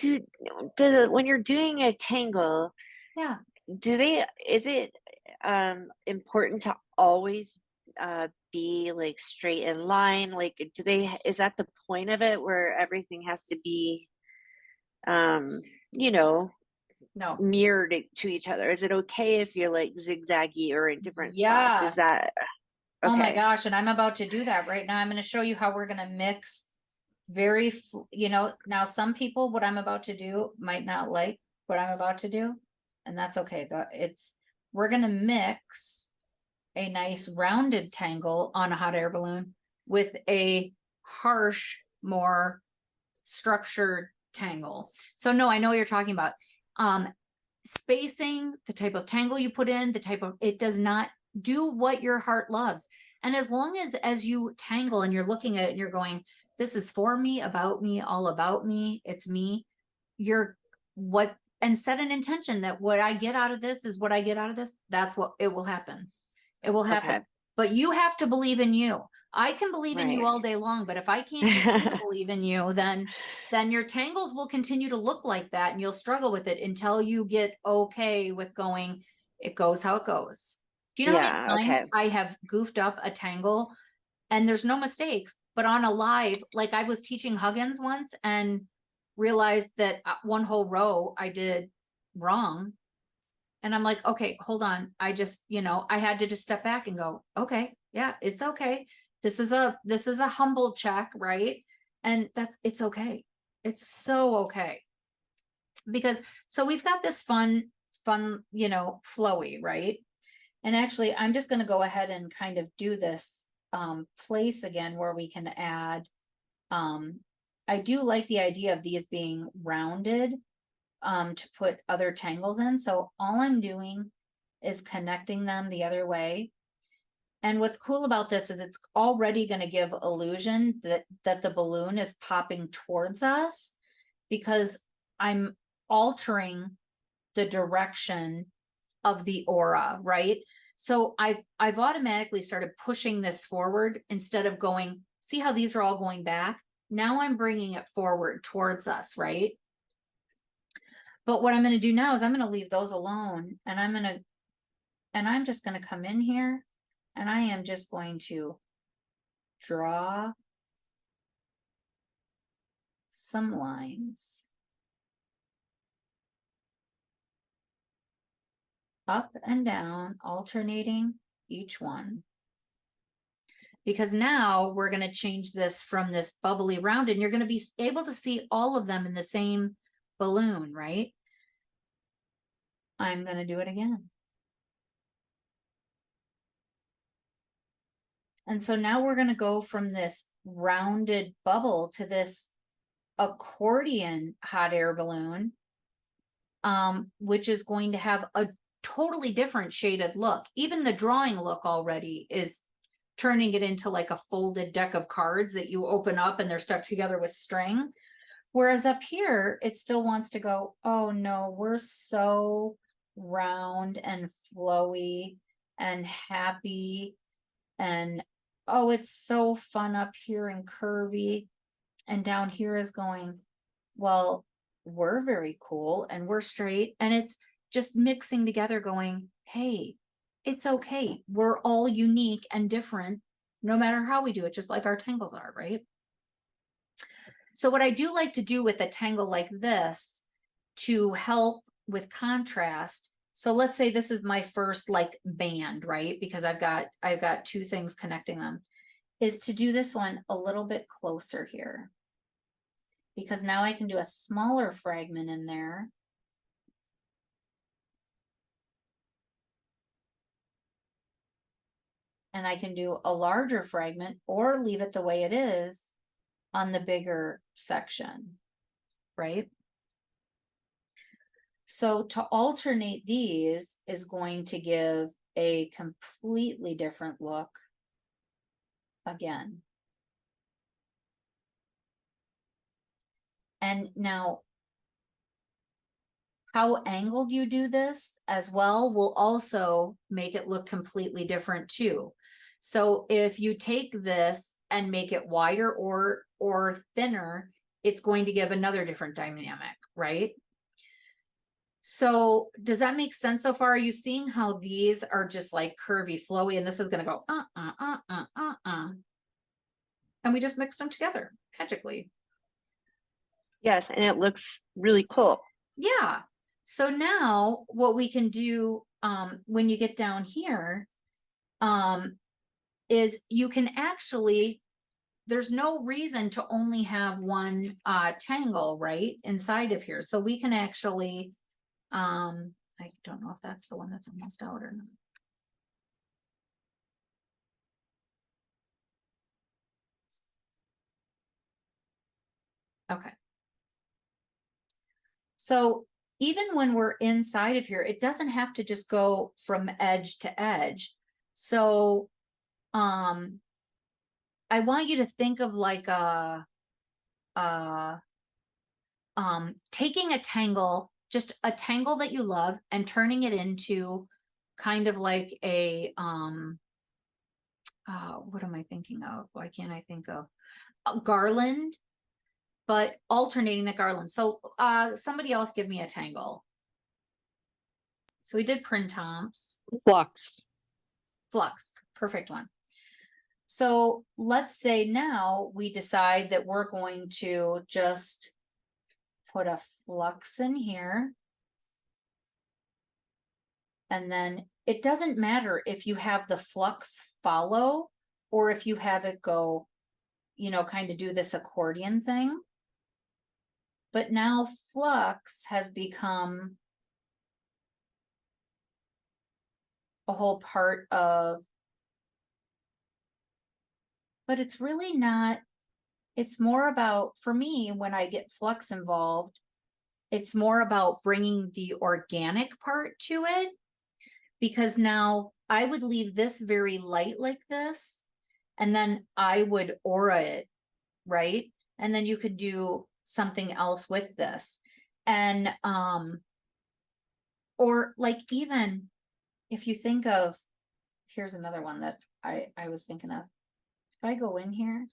when you're doing a tangle, Yeah. is it important to always be like straight in line? Like, is that the point of it where everything has to be No. mirrored to each other? Is it okay if you're like zigzaggy or in different spots? Yeah. Is that okay? Oh my gosh. And I'm about to do that right now. I'm going to show you how we're going to mix now some people, what I'm about to do might not like what I'm about to do. And that's okay. We're going to mix a nice rounded tangle on a hot air balloon with a harsh more structured tangle. So no, I know what you're talking about. Spacing, the type of tangle you put in, the type of, it does not do what your heart loves. And as long as you tangle and you're looking at it and you're going, this is for me, about me, all about me, it's me, you're what, and set an intention that what I get out of this is what I get out of this. That's what it will happen. It will happen. Okay. But you have to believe in you. I can believe in you Right. all day long, but if I can't get you to believe in you, then your tangles will continue to look like that and you'll struggle with it until you get okay with going, it goes how it goes. Do you know how Yeah, many times okay. I have goofed up a tangle and there's no mistakes, but on a live, like I was teaching Huggins once and realized that one whole row I did wrong. And I'm like, okay, hold on. I just, I had to just step back and go, okay, yeah, it's okay. This is a humble check, right? And it's okay. It's so okay. Because so we've got this fun, flowy, right? And actually, I'm just going to go ahead and kind of do this place again where we can add, I do like the idea of these being rounded to put other tangles in. So all I'm doing is connecting them the other way. And what's cool about this is it's already going to give illusion that the balloon is popping towards us because I'm altering the direction of the aura, right? So I've automatically started pushing this forward instead of going, see how these are all going back? Now I'm bringing it forward towards us, right? But what I'm going to do now is I'm going to leave those alone and I'm just going to come in here and I am just going to draw some lines up and down, alternating each one. Because now we're going to change this from this bubbly round and you're going to be able to see all of them in the same balloon, right? I'm going to do it again. And so now we're going to go from this rounded bubble to this accordion hot air balloon, which is going to have a totally different shaded look. Even the drawing look already is turning it into like a folded deck of cards that you open up and they're stuck together with string. Whereas up here, it still wants to go, oh no, we're so round and flowy and happy. And oh, it's so fun up here and curvy. And down here is going, well, we're very cool and we're straight. And it's just mixing together going, hey, it's okay. We're all unique and different, no matter how we do it, just like our tangles are, right? So what I do like to do with a tangle like this to help with contrast. So let's say this is my first like band, right? Because I've got two things connecting them, is to do this one a little bit closer here. Because now I can do a smaller fragment in there. And I can do a larger fragment or leave it the way it is on the bigger section, right? So to alternate these is going to give a completely different look again. And now how angled you do this as well will also make it look completely different too. So if you take this and make it wider or thinner, it's going to give another different dynamic, right? So does that make sense so far? Are you seeing how these are just like curvy, flowy, and this is going to go, and we just mixed them together magically. Yes, and it looks really cool. Yeah. So now what we can do when you get down here is you can actually, there's no reason to only have one tangle right inside of here. So we can actually, I don't know if that's the one that's almost out or not. Okay. So even when we're inside of here, it doesn't have to just go from edge to edge. So, I want you to think of like taking a tangle, just a tangle that you love, and turning it into kind of like a, what am I thinking of? Why can't I think of a garland, but alternating the garland. So, somebody else give me a tangle. So we did printomps. Flux. Flux, perfect one. So let's say now we decide that we're going to just put a flux in here. And then it doesn't matter if you have the flux follow or if you have it go, you know, kind of do this accordion thing. But now flux has become a whole part of, but it's really not, it's more about, for me, when I get flux involved, it's more about bringing the organic part to it, because now I would leave this very light like this, and then I would aura it, right? And then you could do something else with this. And, or like even if you think of, here's another one that I was thinking of. If I go in here,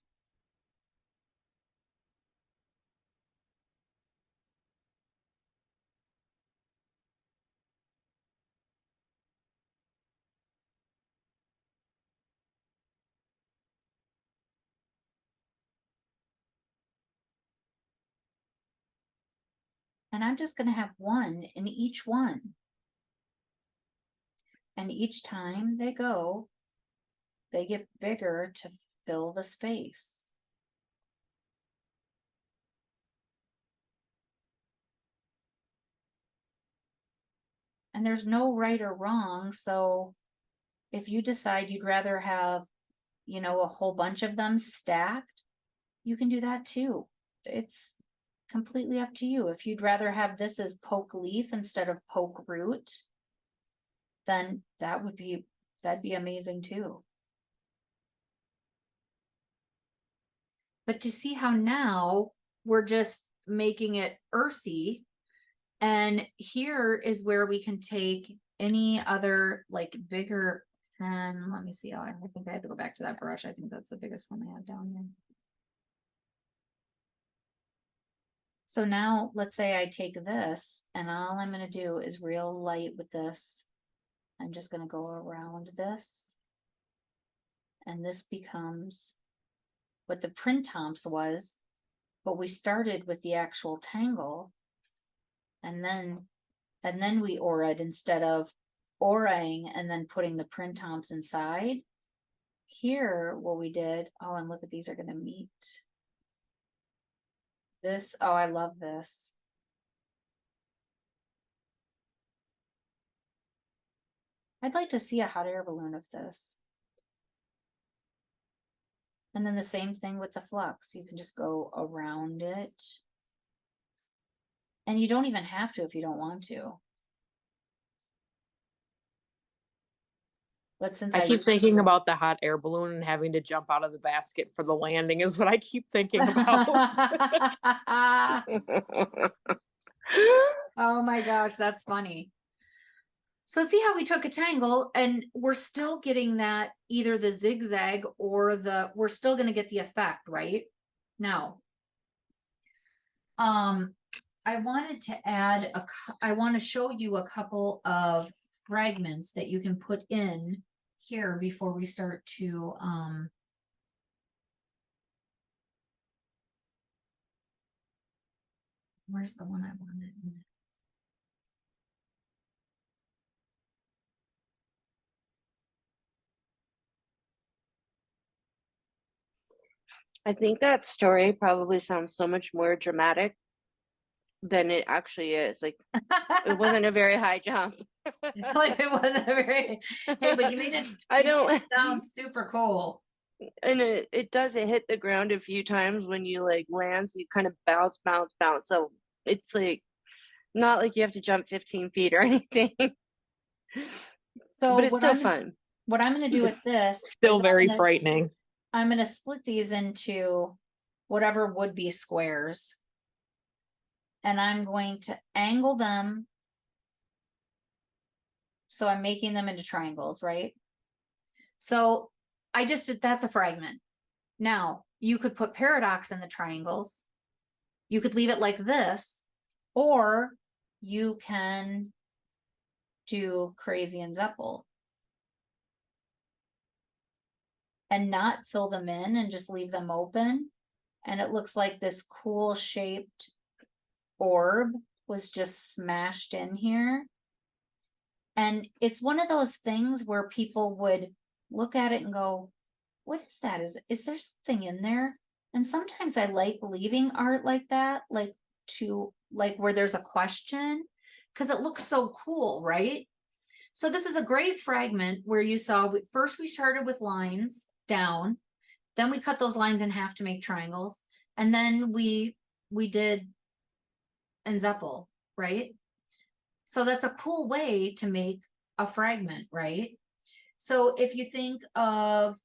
and I'm just going to have one in each one. And each time they go, they get bigger to fill the space. And there's no right or wrong. So if you decide you'd rather have, you know, a whole bunch of them stacked, you can do that too. It's completely up to you. If you'd rather have this as poke leaf instead of poke root, then that'd be amazing too. But to see how now we're just making it earthy, and here is where we can take any other like bigger pen. Let me see. I think I have to go back to that brush. I think that's the biggest one I have down here. So now let's say I take this, and all I'm going to do is real light with this. I'm just going to go around this, and this becomes what the printomps was, but we started with the actual tangle, and then we aura'd instead of auraing and then putting the printomps inside. Here, what we did, oh, and look at these are going to meet. This, oh, I love this. I'd like to see a hot air balloon of this. And then the same thing with the flux. You can just go around it. And you don't even have to if you don't want to. But since I keep thinking about the hot air balloon and having to jump out of the basket for the landing is what I keep thinking about. Oh my gosh, that's funny. So see how we took a tangle and we're still getting that either the zigzag or we're still going to get the effect, right? Now, I wanted to add I want to show you a couple of fragments that you can put in here before we start to, where's the one I wanted? I think that story probably sounds so much more dramatic than it actually is. Like, it wasn't a very high jump. Like it wasn't a very, hey, but you made it, I you made don't it sound super cool. And it hit the ground a few times when you like land, so you kind of bounce, bounce, bounce. So it's like not like you have to jump 15 feet or anything, So but it's still fun. what I'm gonna do with It's this still is very frightening. I'm gonna split these into whatever would be squares. And I'm going to angle them. So I'm making them into triangles, right? So I just did, that's a fragment. Now you could put paradox in the triangles. You could leave it like this, or you can do crazy and Zeppel and not fill them in and just leave them open. And it looks like this cool shaped orb was just smashed in here. And it's one of those things where people would look at it and go, what is that? Is there something in there? And sometimes I like leaving art like that, like where there's a question, because it looks so cool, right? So this is a great fragment where you saw, first we started with lines down, then we cut those lines in half to make triangles, and then we did en Zeppel, right? So that's a cool way to make a fragment, right? So if you think of,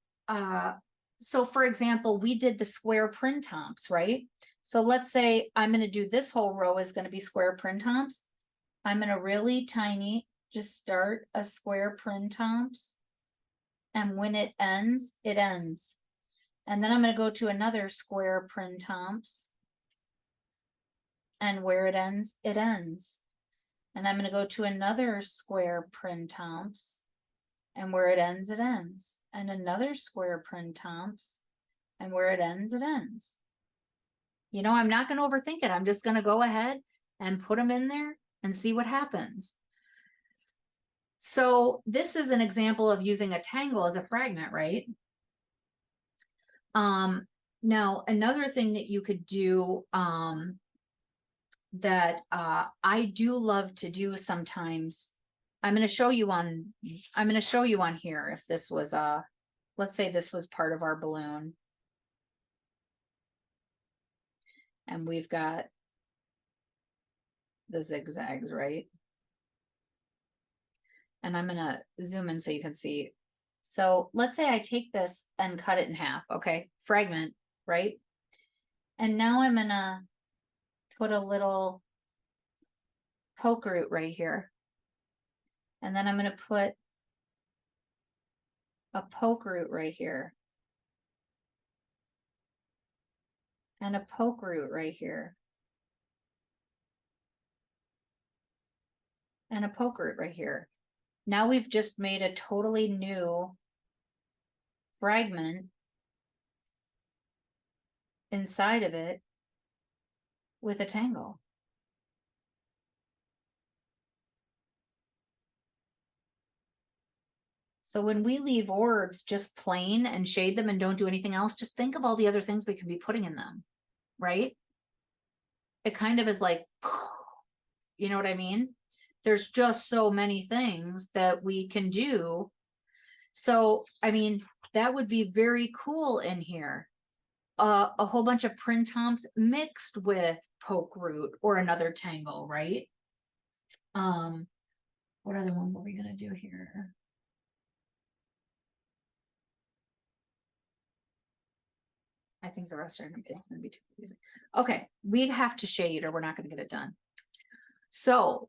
so for example, we did the square printomps, right? So let's say I'm going to do this whole row is going to be square printomps. I'm going to really tiny, just start a square printomps. And when it ends, it ends. And then I'm going to go to another square printomps. And where it ends, it ends. And I'm going to go to another square printomps. And where it ends, it ends. And another square printomps. And where it ends, it ends. You know, I'm not going to overthink it. I'm just going to go ahead and put them in there and see what happens. So this is an example of using a tangle as a fragment, right? Now another thing that you could do, that I do love to do sometimes. I'm going to show you on here if this was let's say this was part of our balloon. And we've got the zigzags, right? And I'm going to zoom in so you can see. So let's say I take this and cut it in half, okay? Fragment, right? And now I'm going to put a little poke root right here. And then I'm going to put a poke root right here. And a poke root right here. And a poke root right here. Now we've just made a totally new fragment inside of it with a tangle. So when we leave orbs just plain and shade them and don't do anything else, just think of all the other things we can be putting in them, right? It kind of is like, you know what I mean? There's just so many things that we can do. So, I mean, that would be very cool in here. A whole bunch of printomps mixed with poke root or another tangle, right? What other one were we gonna do here? I think the rest are it's gonna be too easy. Okay, we have to shade or we're not gonna get it done. So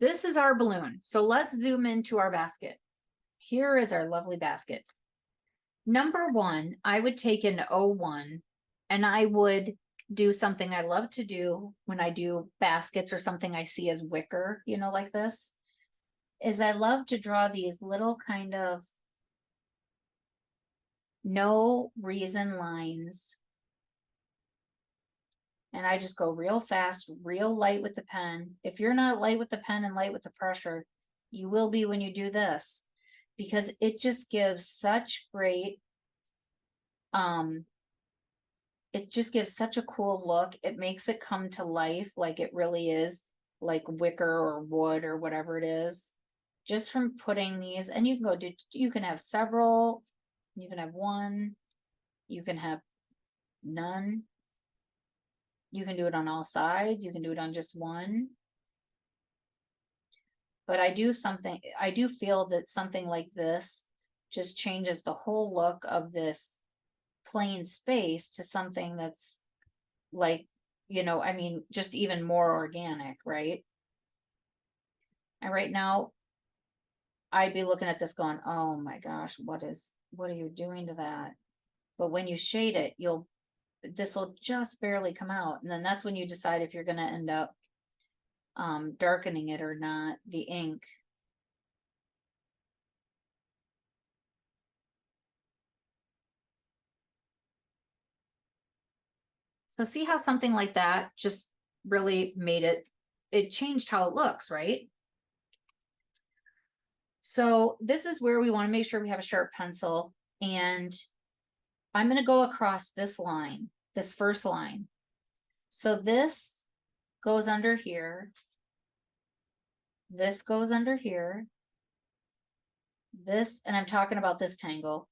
this is our balloon. So let's zoom into our basket. Here is our lovely basket. Number one, I would take an 01 and I would do something I love to do when I do baskets or something I see as wicker, you know, like this, is I love to draw these little kind of no reason lines. And I just go real fast, real light with the pen. If you're not light with the pen and light with the pressure, you will be when you do this, because it just gives such great, it just gives such a cool look. It makes it come to life like it really is, like wicker or wood or whatever it is, just from putting these. And you can go do, you can have several You can have one, you can have none. You can do it on all sides, you can do it on just one. But I do feel that something like this just changes the whole look of this plain space to something that's like, you know, I mean, just even more organic, right? And right now, I'd be looking at this going, oh my gosh, what are you doing to that? But when you shade it, this will just barely come out. And then that's when you decide if you're going to end up darkening it or not, the ink. So see how something like that just really it changed how it looks, right? So this is where we want to make sure we have a sharp pencil, and I'm going to go across this line, this first line. So this goes under here. This goes under here. This, and I'm talking about this tangle.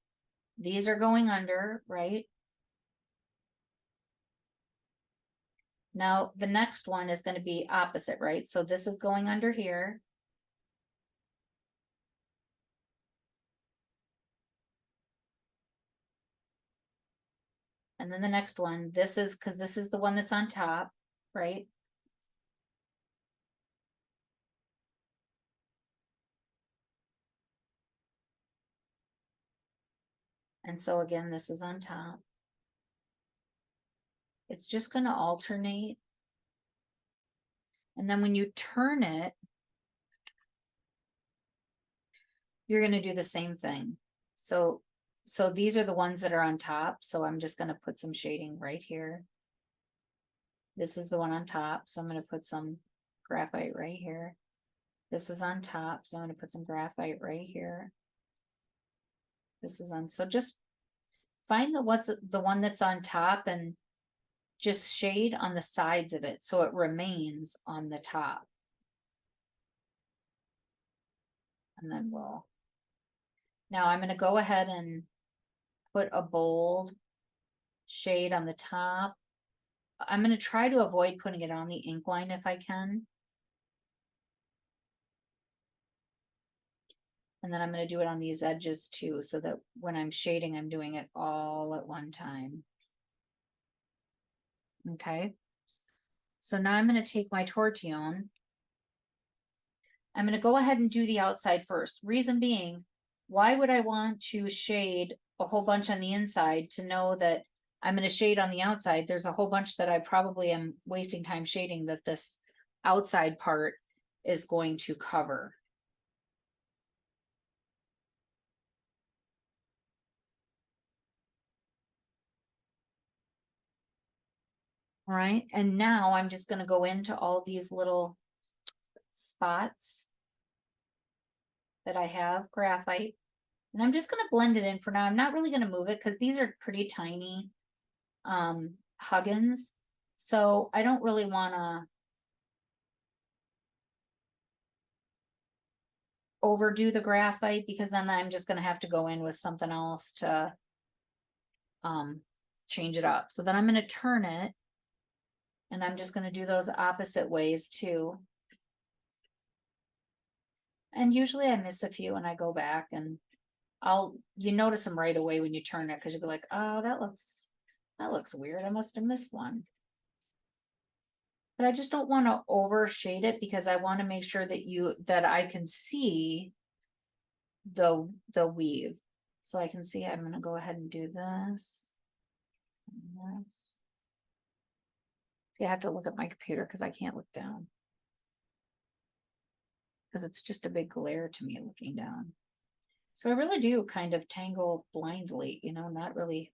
These are going under, right? Now the next one is going to be opposite, right? So this is going under here. And then the next one, this is, because this is the one that's on top, right? And so again, this is on top. It's just going to alternate. And then when you turn it, you're going to do the same thing. So these are the ones that are on top. So I'm just going to put some shading right here. This is the one on top. So I'm going to put some graphite right here. This is on top. So I'm going to put some graphite right here. This is on. So just find the one that's on top and just shade on the sides of it so it remains on the top. And then now I'm going to go ahead and put a bold shade on the top. I'm going to try to avoid putting it on the ink line if I can. And then I'm going to do it on these edges too, so that when I'm shading, I'm doing it all at one time. Okay. So now I'm going to take my tortillon. I'm going to go ahead and do the outside first. Reason being, why would I want to shade a whole bunch on the inside to know that I'm going to shade on the outside? There's a whole bunch that I probably am wasting time shading that this outside part is going to cover. All right, and now I'm just going to go into all these little spots that I have graphite, and I'm just going to blend it in for now. I'm not really going to move it because these are pretty tiny huggins, so I don't really want to overdo the graphite, because then I'm just going to have to go in with something else to change it up. So then I'm going to turn it, and I'm just going to do those opposite ways too. And usually I miss a few and I go back, and you notice them right away when you turn it, because you'll be like, oh, that looks weird. I must have missed one. But I just don't want to overshade it, because I want to make sure that I can see the weave. So I can see. I'm going to go ahead and do this. And this. See, I have to look at my computer because I can't look down, because it's just a big glare to me looking down. So I really do kind of tangle blindly, you know, not really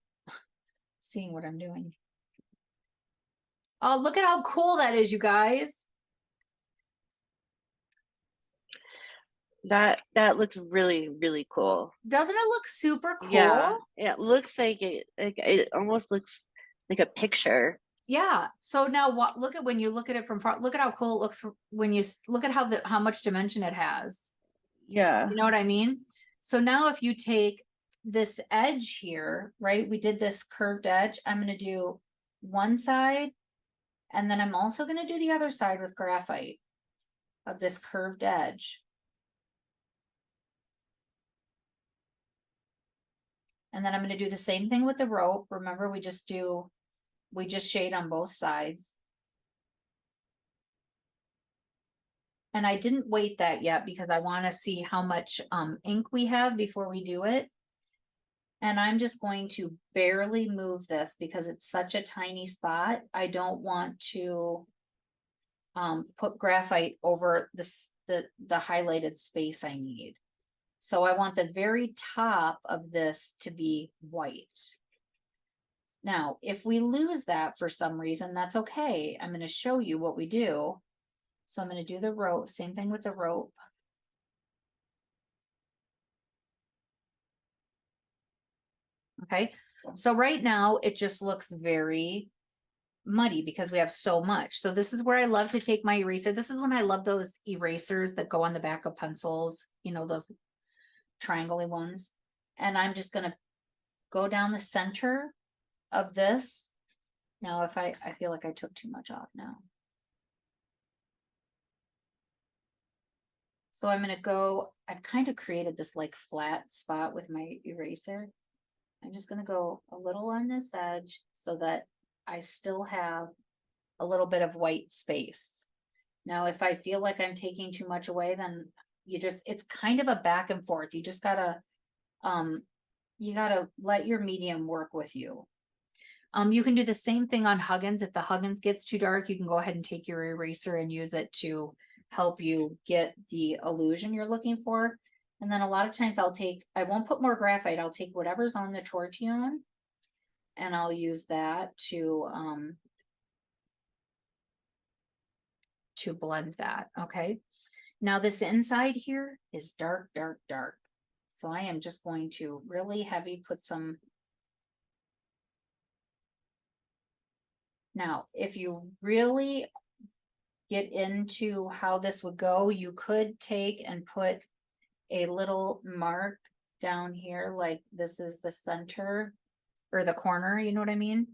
seeing what I'm doing. Oh, look at how cool that is, you guys. That looks really, really cool. Doesn't it look super cool? Yeah, it looks like it almost looks like a picture. Yeah. So now look at when you look at it from far, look at how cool it looks when you look at how much dimension it has. Yeah. You know what I mean? So now if you take this edge here, right? We did this curved edge. I'm going to do one side, and then I'm also going to do the other side with graphite of this curved edge. And then I'm going to do the same thing with the rope. Remember, we just shade on both sides. And I didn't weight that yet because I want to see how much ink we have before we do it. And I'm just going to barely move this because it's such a tiny spot. I don't want to put graphite over the highlighted space I need. So I want the very top of this to be white. Now, if we lose that for some reason, that's okay. I'm going to show you what we do. So I'm going to do the rope, same thing with the rope. Okay, so right now it just looks very muddy because we have so much. So this is where I love to take my eraser. This is when I love those erasers that go on the back of pencils, you know, those triangle-y ones. And I'm just going to go down the center of this. Now, if I feel like I took too much off now. So I'm going to go, I've kind of created this like flat spot with my eraser. I'm just going to go a little on this edge so that I still have a little bit of white space. Now, if I feel like I'm taking too much away, then it's kind of a back and forth. You just gotta, let your medium work with you. You can do the same thing on Huggins. If the Huggins gets too dark, you can go ahead and take your eraser and use it to help you get the illusion you're looking for. And then a lot of times I won't put more graphite. I'll take whatever's on the tortillon and I'll use that to blend that. Okay. Now this inside here is dark, dark, dark. So I am just going to really heavy put some. Now, if you really get into how this would go, you could take and put a little mark down here, like this is the center or the corner, you know what I mean?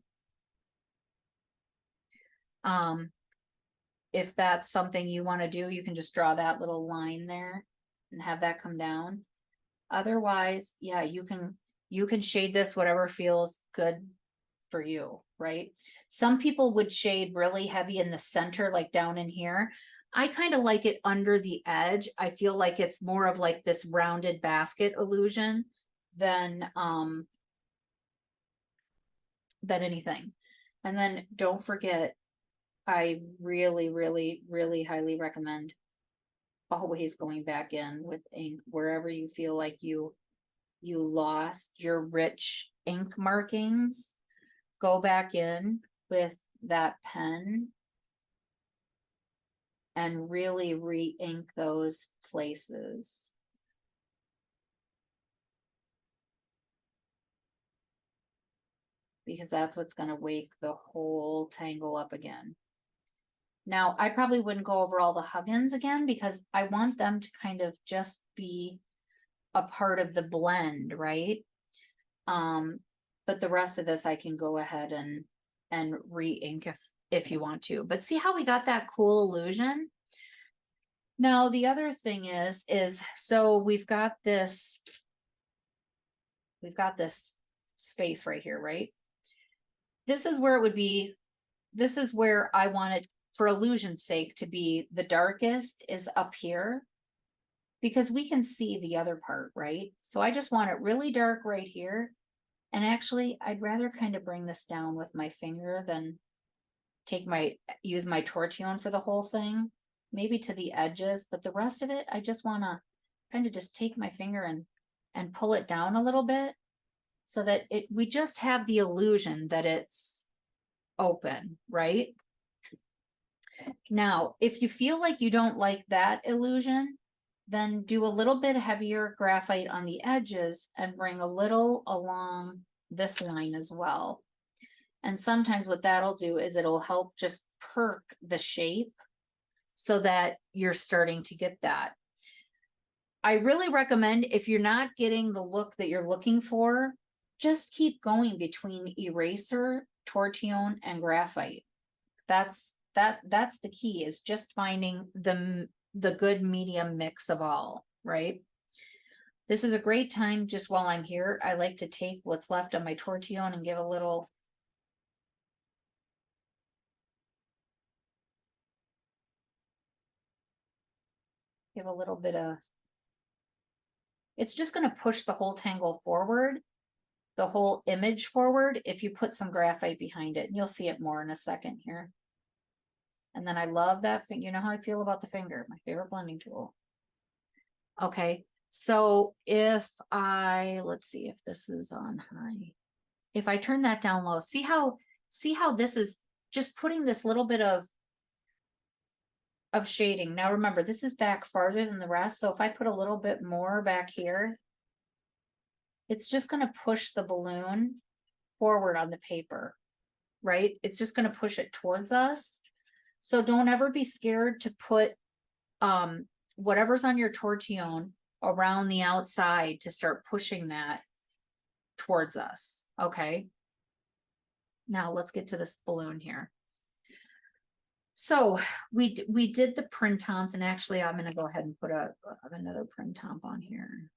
If that's something you want to do, you can just draw that little line there and have that come down. Otherwise, yeah, you can shade this whatever feels good for you, right? Some people would shade really heavy in the center, like down in here. I kind of like it under the edge. I feel like it's more of like this rounded basket illusion than anything. And then don't forget, I really, really, really highly recommend always going back in with ink wherever you feel like you lost your rich ink markings. Go back in with that pen and really re-ink those places. Because that's what's going to wake the whole tangle up again. Now, I probably wouldn't go over all the Huggins again because I want them to kind of just be a part of the blend, right? But the rest of this I can go ahead and re-ink if you want to. But see how we got that cool illusion? Now, the other thing is so we've got this space right here, right? This is where it would be, this is where I want it, for illusion's sake, to be the darkest is up here because we can see the other part, right? So I just want it really dark right here. And actually, I'd rather kind of bring this down with my finger than use my tortillon for the whole thing, maybe to the edges, but the rest of it, I just want to kind of just take my finger and pull it down a little bit so that we just have the illusion that it's open, right? Now, if you feel like you don't like that illusion, then do a little bit heavier graphite on the edges and bring a little along this line as well. And sometimes what that'll do is it'll help just perk the shape so that you're starting to get that. I really recommend if you're not getting the look that you're looking for, just keep going between eraser, tortillon, and graphite. That's the key, is just finding the good medium mix of all, right? This is a great time, just while I'm here, I like to take what's left of my tortillon and give a little. Give a little bit of. It's just gonna push the whole tangle forward, the whole image forward, if you put some graphite behind it, and you'll see it more in a second here. And then I love that, you know how I feel about the finger, my favorite blending tool. Okay, so if let's see if this is on high. If I turn that down low, see how this is just putting this little bit of shading. Now remember, this is back farther than the rest, so if I put a little bit more back here, it's just going to push the balloon forward on the paper, right? It's just going to push it towards us. So don't ever be scared to put whatever's on your tortillon around the outside to start pushing that towards us, okay? Now let's get to this balloon here. So we did the print-ons, and actually I'm going to go ahead and put another print-on on here.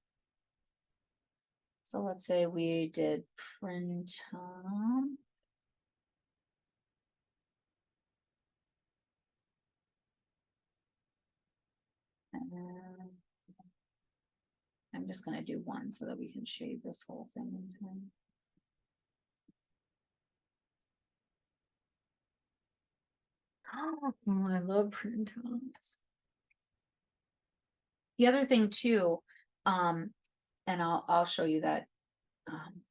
So let's say we did print-on. And then I'm just going to do one so that we can shade this whole thing in time. Oh, I love print-ons. The other thing too, and I'll show you that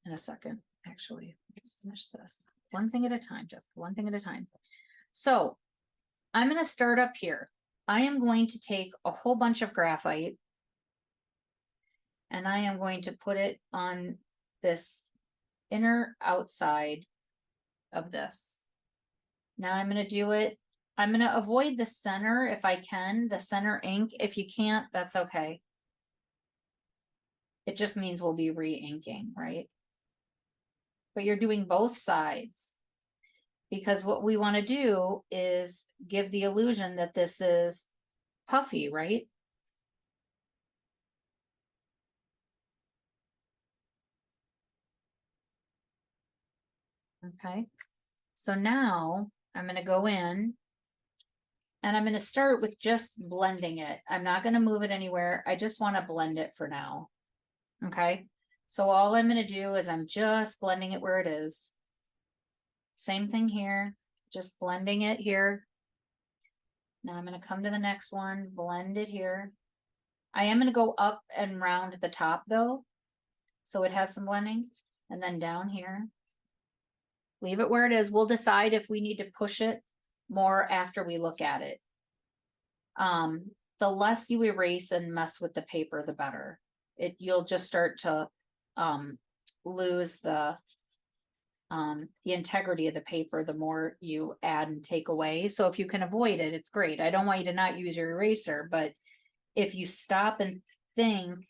in a second. Actually, let's finish this one thing at a time, just one thing at a time. So I'm going to start up here. I am going to take a whole bunch of graphite, and I am going to put it on this inner outside of this. Now I'm going to do it. I'm going to avoid the center if I can, the center ink. If you can't, that's okay. It just means we'll be re-inking, right? But you're doing both sides, because what we want to do is give the illusion that this is puffy, right? Okay, so now I'm going to go in and I'm going to start with just blending it. I'm not going to move it anywhere. I just want to blend it for now. Okay, so all I'm going to do is I'm just blending it where it is. Same thing here, just blending it here. Now I'm going to come to the next one, blend it here. I am going to go up and round the top though, so it has some blending, and then down here. Leave it where it is. We'll decide if we need to push it more after we look at it. The less you erase and mess with the paper, the better. You'll just start to lose the integrity of the paper the more you add and take away. So if you can avoid it, it's great. I don't want you to not use your eraser, but if you stop and think,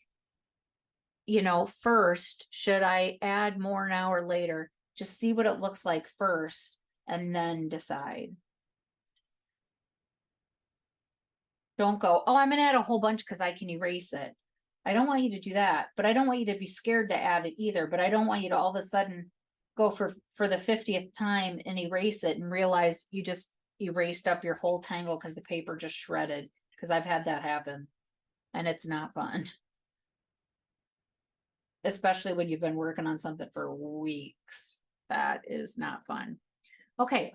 you know, first, should I add more now or later? Just see what it looks like first and then decide. Don't go, oh, I'm going to add a whole bunch because I can erase it. I don't want you to do that, but I don't want you to be scared to add it either. But I don't want you to all of a sudden go for the 50th time and erase it and realize you just erased up your whole tangle because the paper just shredded, because I've had that happen and it's not fun. Especially when you've been working on something for weeks. That is not fun. Okay,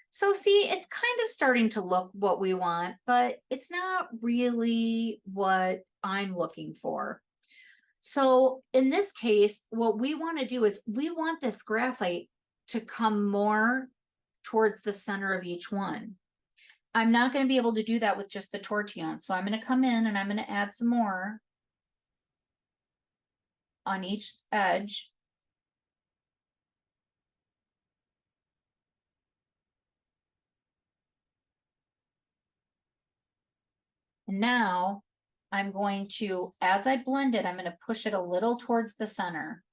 so see, it's kind of starting to look what we want, but it's not really what I'm looking for. So in this case, what we want to do is we want this graphite to come more towards the center of each one. I'm not going to be able to do that with just the tortillon. So I'm going to come in and I'm going to add some more on each edge. And now I'm going to, as I blend it, I'm going to push it a little towards the center.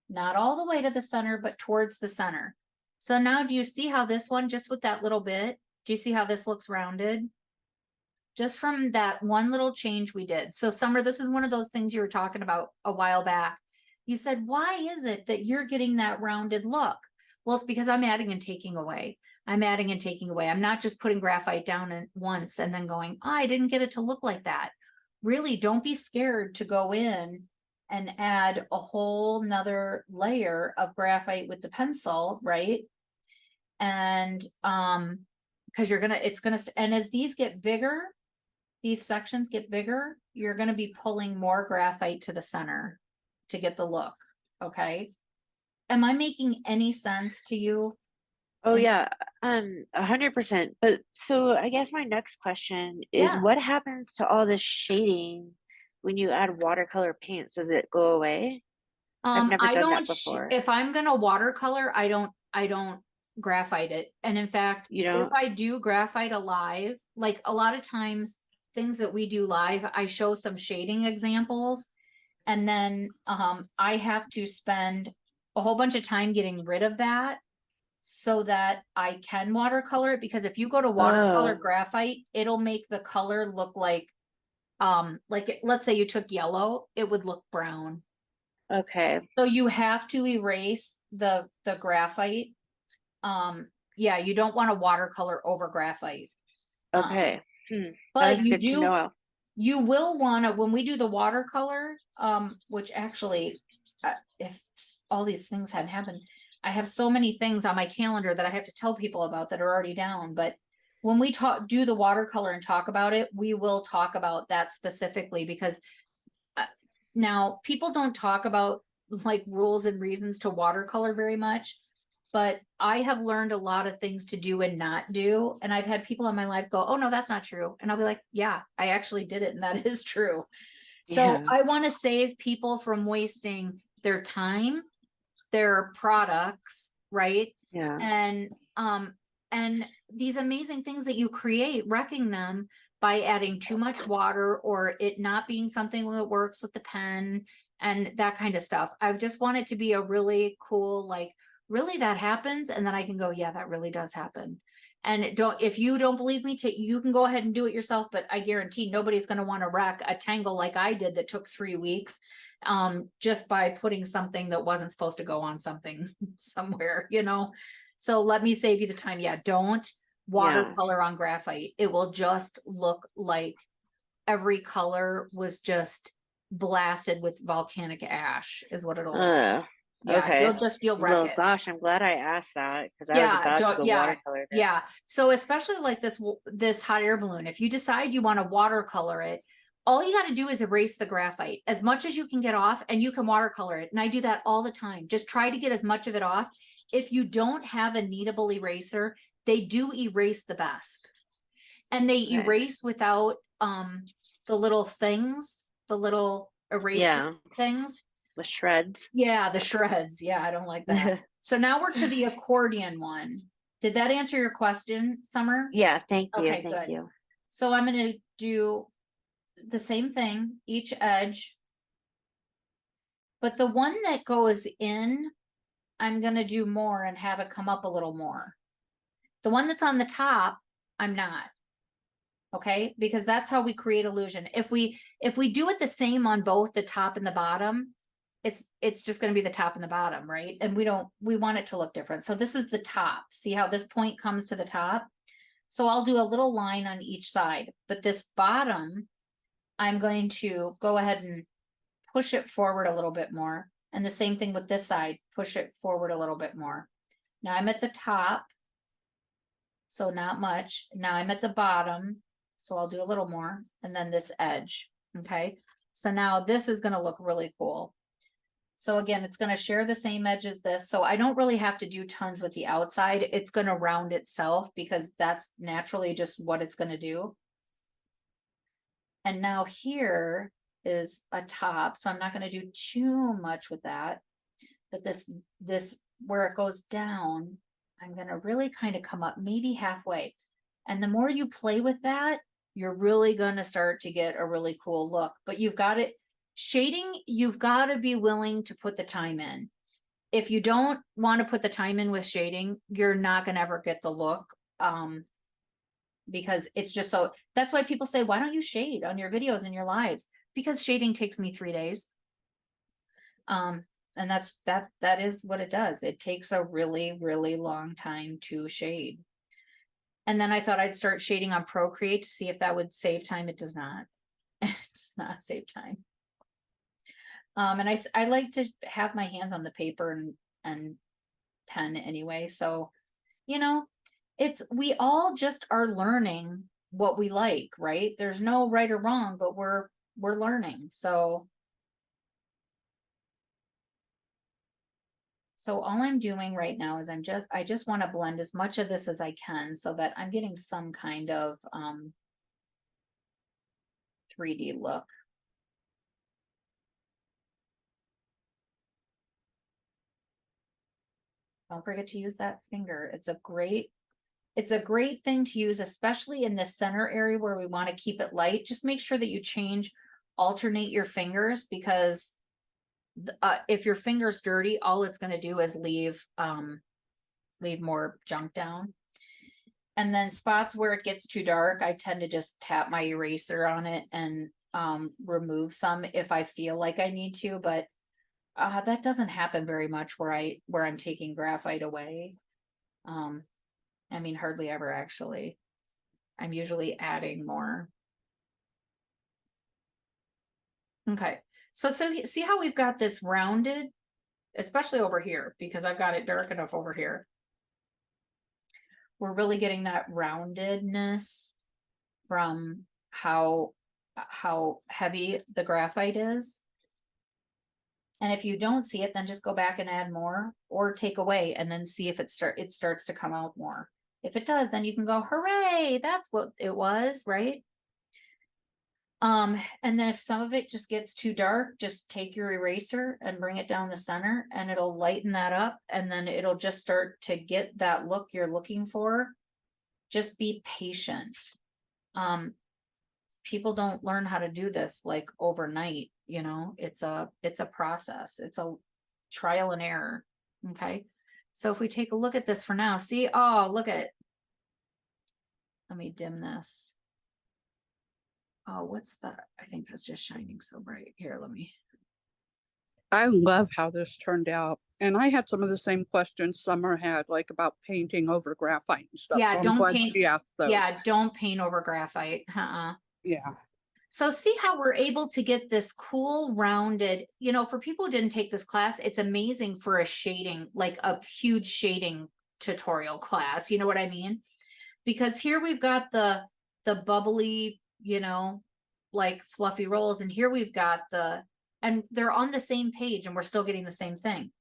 Not all the way to the center, but towards the center. So now do you see how this one, just with that little bit, do you see how this looks rounded? Just from that one little change we did. So Summer, this is one of those things you were talking about a while back. You said, why is it that you're getting that rounded look? Well, it's because I'm adding and taking away. I'm adding and taking away. I'm not just putting graphite down at once and then going, oh, I didn't get it to look like that. Really, don't be scared to go in and add a whole nother layer of graphite with the pencil, right? And because and as these get bigger, these sections get bigger, you're gonna be pulling more graphite to the center to get the look, okay? Am I making any sense to you? Oh And- yeah, 100%. But so I guess my next question is, Yeah. what happens to all this shading when you add watercolor paints? Does it go away? I've never I done that don't, before. if I'm gonna watercolor, I don't graphite it. And in fact, You if don't? I do graphite alive, like a lot of times, things that we do live, I show some shading examples. And then, I have to spend a whole bunch of time getting rid of that so that I can watercolor it, because if you go to watercolor Oh. graphite, it'll make the color look like, let's say you took yellow, it would look brown. Okay. So you have to erase the graphite. Yeah, you don't want to watercolor over graphite. Okay. That But is good to know. you will want to, when we do the watercolor, which actually, if all these things hadn't happened, I have so many things on my calendar that I have to tell people about that are already down. But when we do the watercolor and talk about it, we will talk about that specifically, because now people don't talk about like rules and reasons to watercolor very much. But I have learned a lot of things to do and not do. And I've had people in my lives go, oh no, that's not true. And I'll be like, yeah, I actually did it. And that is true. So Yeah. I want to save people from wasting their time, their products, right? Yeah. And these amazing things that you create, wrecking them by adding too much water or it not being something that works with the pen and that kind of stuff. I just want it to be a really cool, like, really that happens, and then I can go, yeah, that really does happen. And if you don't believe me, you can go ahead and do it yourself, but I guarantee nobody's going to want to wreck a tangle like I did that took 3 weeks, just by putting something that wasn't supposed to go on something somewhere, so let me save you the time. Yeah, don't watercolor on graphite. It will just look like every color was just blasted with volcanic ash is what it'll look. Yeah, Okay. you'll wreck Well, it. gosh, I'm glad I asked that because I was about to go watercolor this. Yeah. So especially like this hot air balloon, if you decide you want to watercolor it, all you got to do is erase the graphite as much as you can get off, and you can watercolor it. And I do that all the time. Just try to get as much of it off. If you don't have a kneadable eraser, they do erase the best. And they erase without the little things, the little eraser things. The shreds. Yeah, the shreds. Yeah, I don't like that. So now we're to the accordion one. Did that answer your question, Summer? Yeah, thank you. Okay, thank good. you. So I'm going to do the same thing, each edge. But the one that goes in, I'm going to do more and have it come up a little more. The one that's on the top, I'm not. Okay, because that's how we create illusion. If we do it the same on both the top and the bottom, it's just going to be the top and the bottom, right? And we want it to look different. So this is the top. See how this point comes to the top? So I'll do a little line on each side, but this bottom, I'm going to go ahead and push it forward a little bit more. And the same thing with this side, push it forward a little bit more. Now I'm at the top, so not much. Now I'm at the bottom, so I'll do a little more. And then this edge, okay? So now this is gonna look really cool. So again, it's gonna share the same edge as this, so I don't really have to do tons with the outside. It's gonna round itself because that's naturally just what it's gonna do. And now here is a top, so I'm not gonna do too much with that. But this where it goes down, I'm gonna really kind of come up maybe halfway. And the more you play with that, you're really going to start to get a really cool look. But you've got it, shading, you've got to be willing to put the time in. If you don't want to put the time in with shading, you're not going to ever get the look. Because it's just so, that's why people say, why don't you shade on your videos and your lives? Because shading takes me 3 days. And that is what it does. It takes a really, really long time to shade. And then I thought I'd start shading on Procreate to see if that would save time. It does not. It does not save time. And I like to have my hands on the paper and pen anyway. So, you know, we all just are learning what we like, right? There's no right or wrong, but we're learning. So all I'm doing right now is I just want to blend as much of this as I can so that I'm getting some kind of 3D look. Don't forget to use that finger. It's a great thing to use, especially in the center area where we want to keep it light. Just make sure that you alternate your fingers, because if your finger's dirty, all it's going to do is leave more junk down. And then spots where it gets too dark, I tend to just tap my eraser on it and remove some if I feel like I need to, but that doesn't happen very much where I'm taking graphite away. I mean, hardly ever, actually. I'm usually adding more. Okay, so see how we've got this rounded, especially over here, because I've got it dark enough over here. We're really getting that roundedness from how heavy the graphite is. And if you don't see it, then just go back and add more, or take away and then see if it starts to come out more. If it does, then you can go, hooray, that's what it was, right? And then if some of it just gets too dark, just take your eraser and bring it down the center and it'll lighten that up, and then it'll just start to get that look you're looking for. Just be patient. People don't learn how to do this like overnight, you know, it's a process. It's a trial and error. Okay. So if we take a look at this for now, see, oh, look at it. Let me dim this. Oh, what's that? I think that's just shining so bright. Here, let me. I love how this turned out. And I had some of the same questions Summer had, like about painting over graphite and stuff. Yeah, So I'm don't glad paint. she asked those. Yeah, don't paint over graphite. Yeah. So see how we're able to get this cool rounded, you know, for people who didn't take this class, it's amazing for a shading, like a huge shading tutorial class. You know what I mean? Because here we've got the bubbly, you know, like fluffy rolls, and here we've got and they're on the same page and we're still getting the same thing.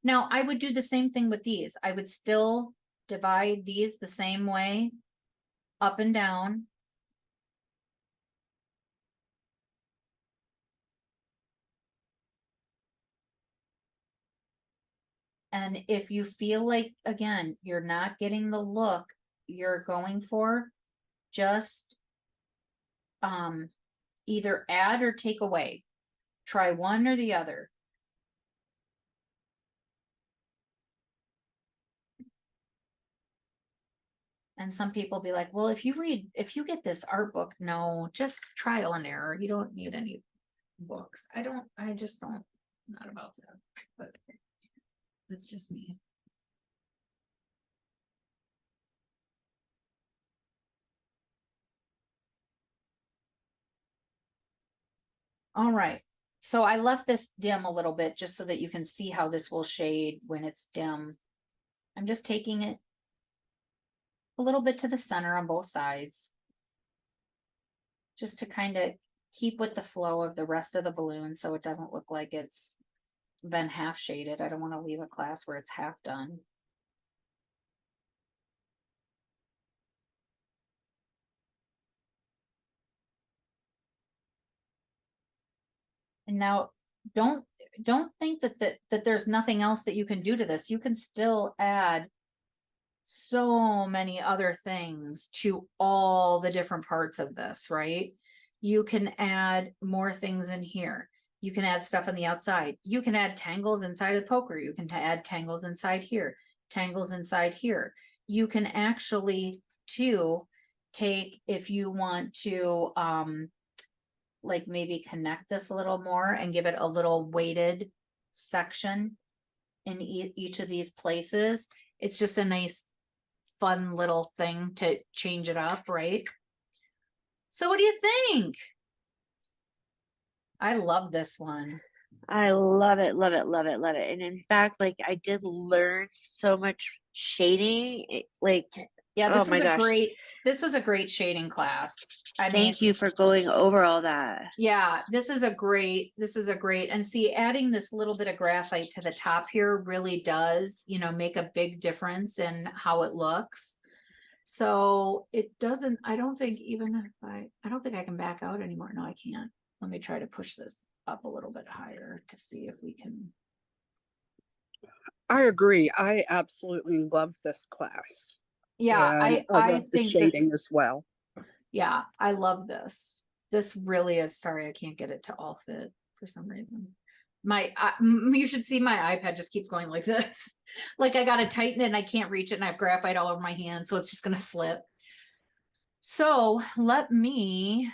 Now I would do the same thing with these. I would still divide these the same way, up and down. And if you feel like, again, you're not getting the look you're going for, just either add or take away. Try one or the other. And some people be like, well, if you get this art book, no, just trial and error. You don't need any books. I just don't, not about that, but that's just me. All right. So I left this dim a little bit just so that you can see how this will shade when it's dim. I'm just taking it a little bit to the center on both sides, just to kind of keep with the flow of the rest of the balloon so it doesn't look like it's been half shaded. I don't want to leave a class where it's half done. And now don't think that there's nothing else that you can do to this. You can still add so many other things to all the different parts of this, right? You can add more things in here. You can add stuff on the outside. You can add tangles inside of the poker. You can add tangles inside here, tangles inside here. You can actually too take, if you want to like maybe connect this a little more and give it a little weighted section in each of these places. It's just a nice fun little thing to change it up, right? So what do you think? I love this one. I love it, love it, love it, love it. And in fact, like I did learn so much shading. Like, Yeah, oh this my was a gosh, great, this is a great shading class. I mean, thank you for going over all that. yeah, this is a great, and see, adding this little bit of graphite to the top here really does, you know, make a big difference in how it looks. So it doesn't, I don't think even if I don't think I can back out anymore. No, I can't. Let me try to push this up a little bit higher to see if we can. I agree. I absolutely love this class. Yeah, And I I love the think that, shading as well. yeah, I love this. This really is, sorry, I can't get it to all fit for some reason. You should see my iPad just keeps going like this. Like I gotta tighten it and I can't reach it and I have graphite all over my hand, so it's just gonna slip. So let me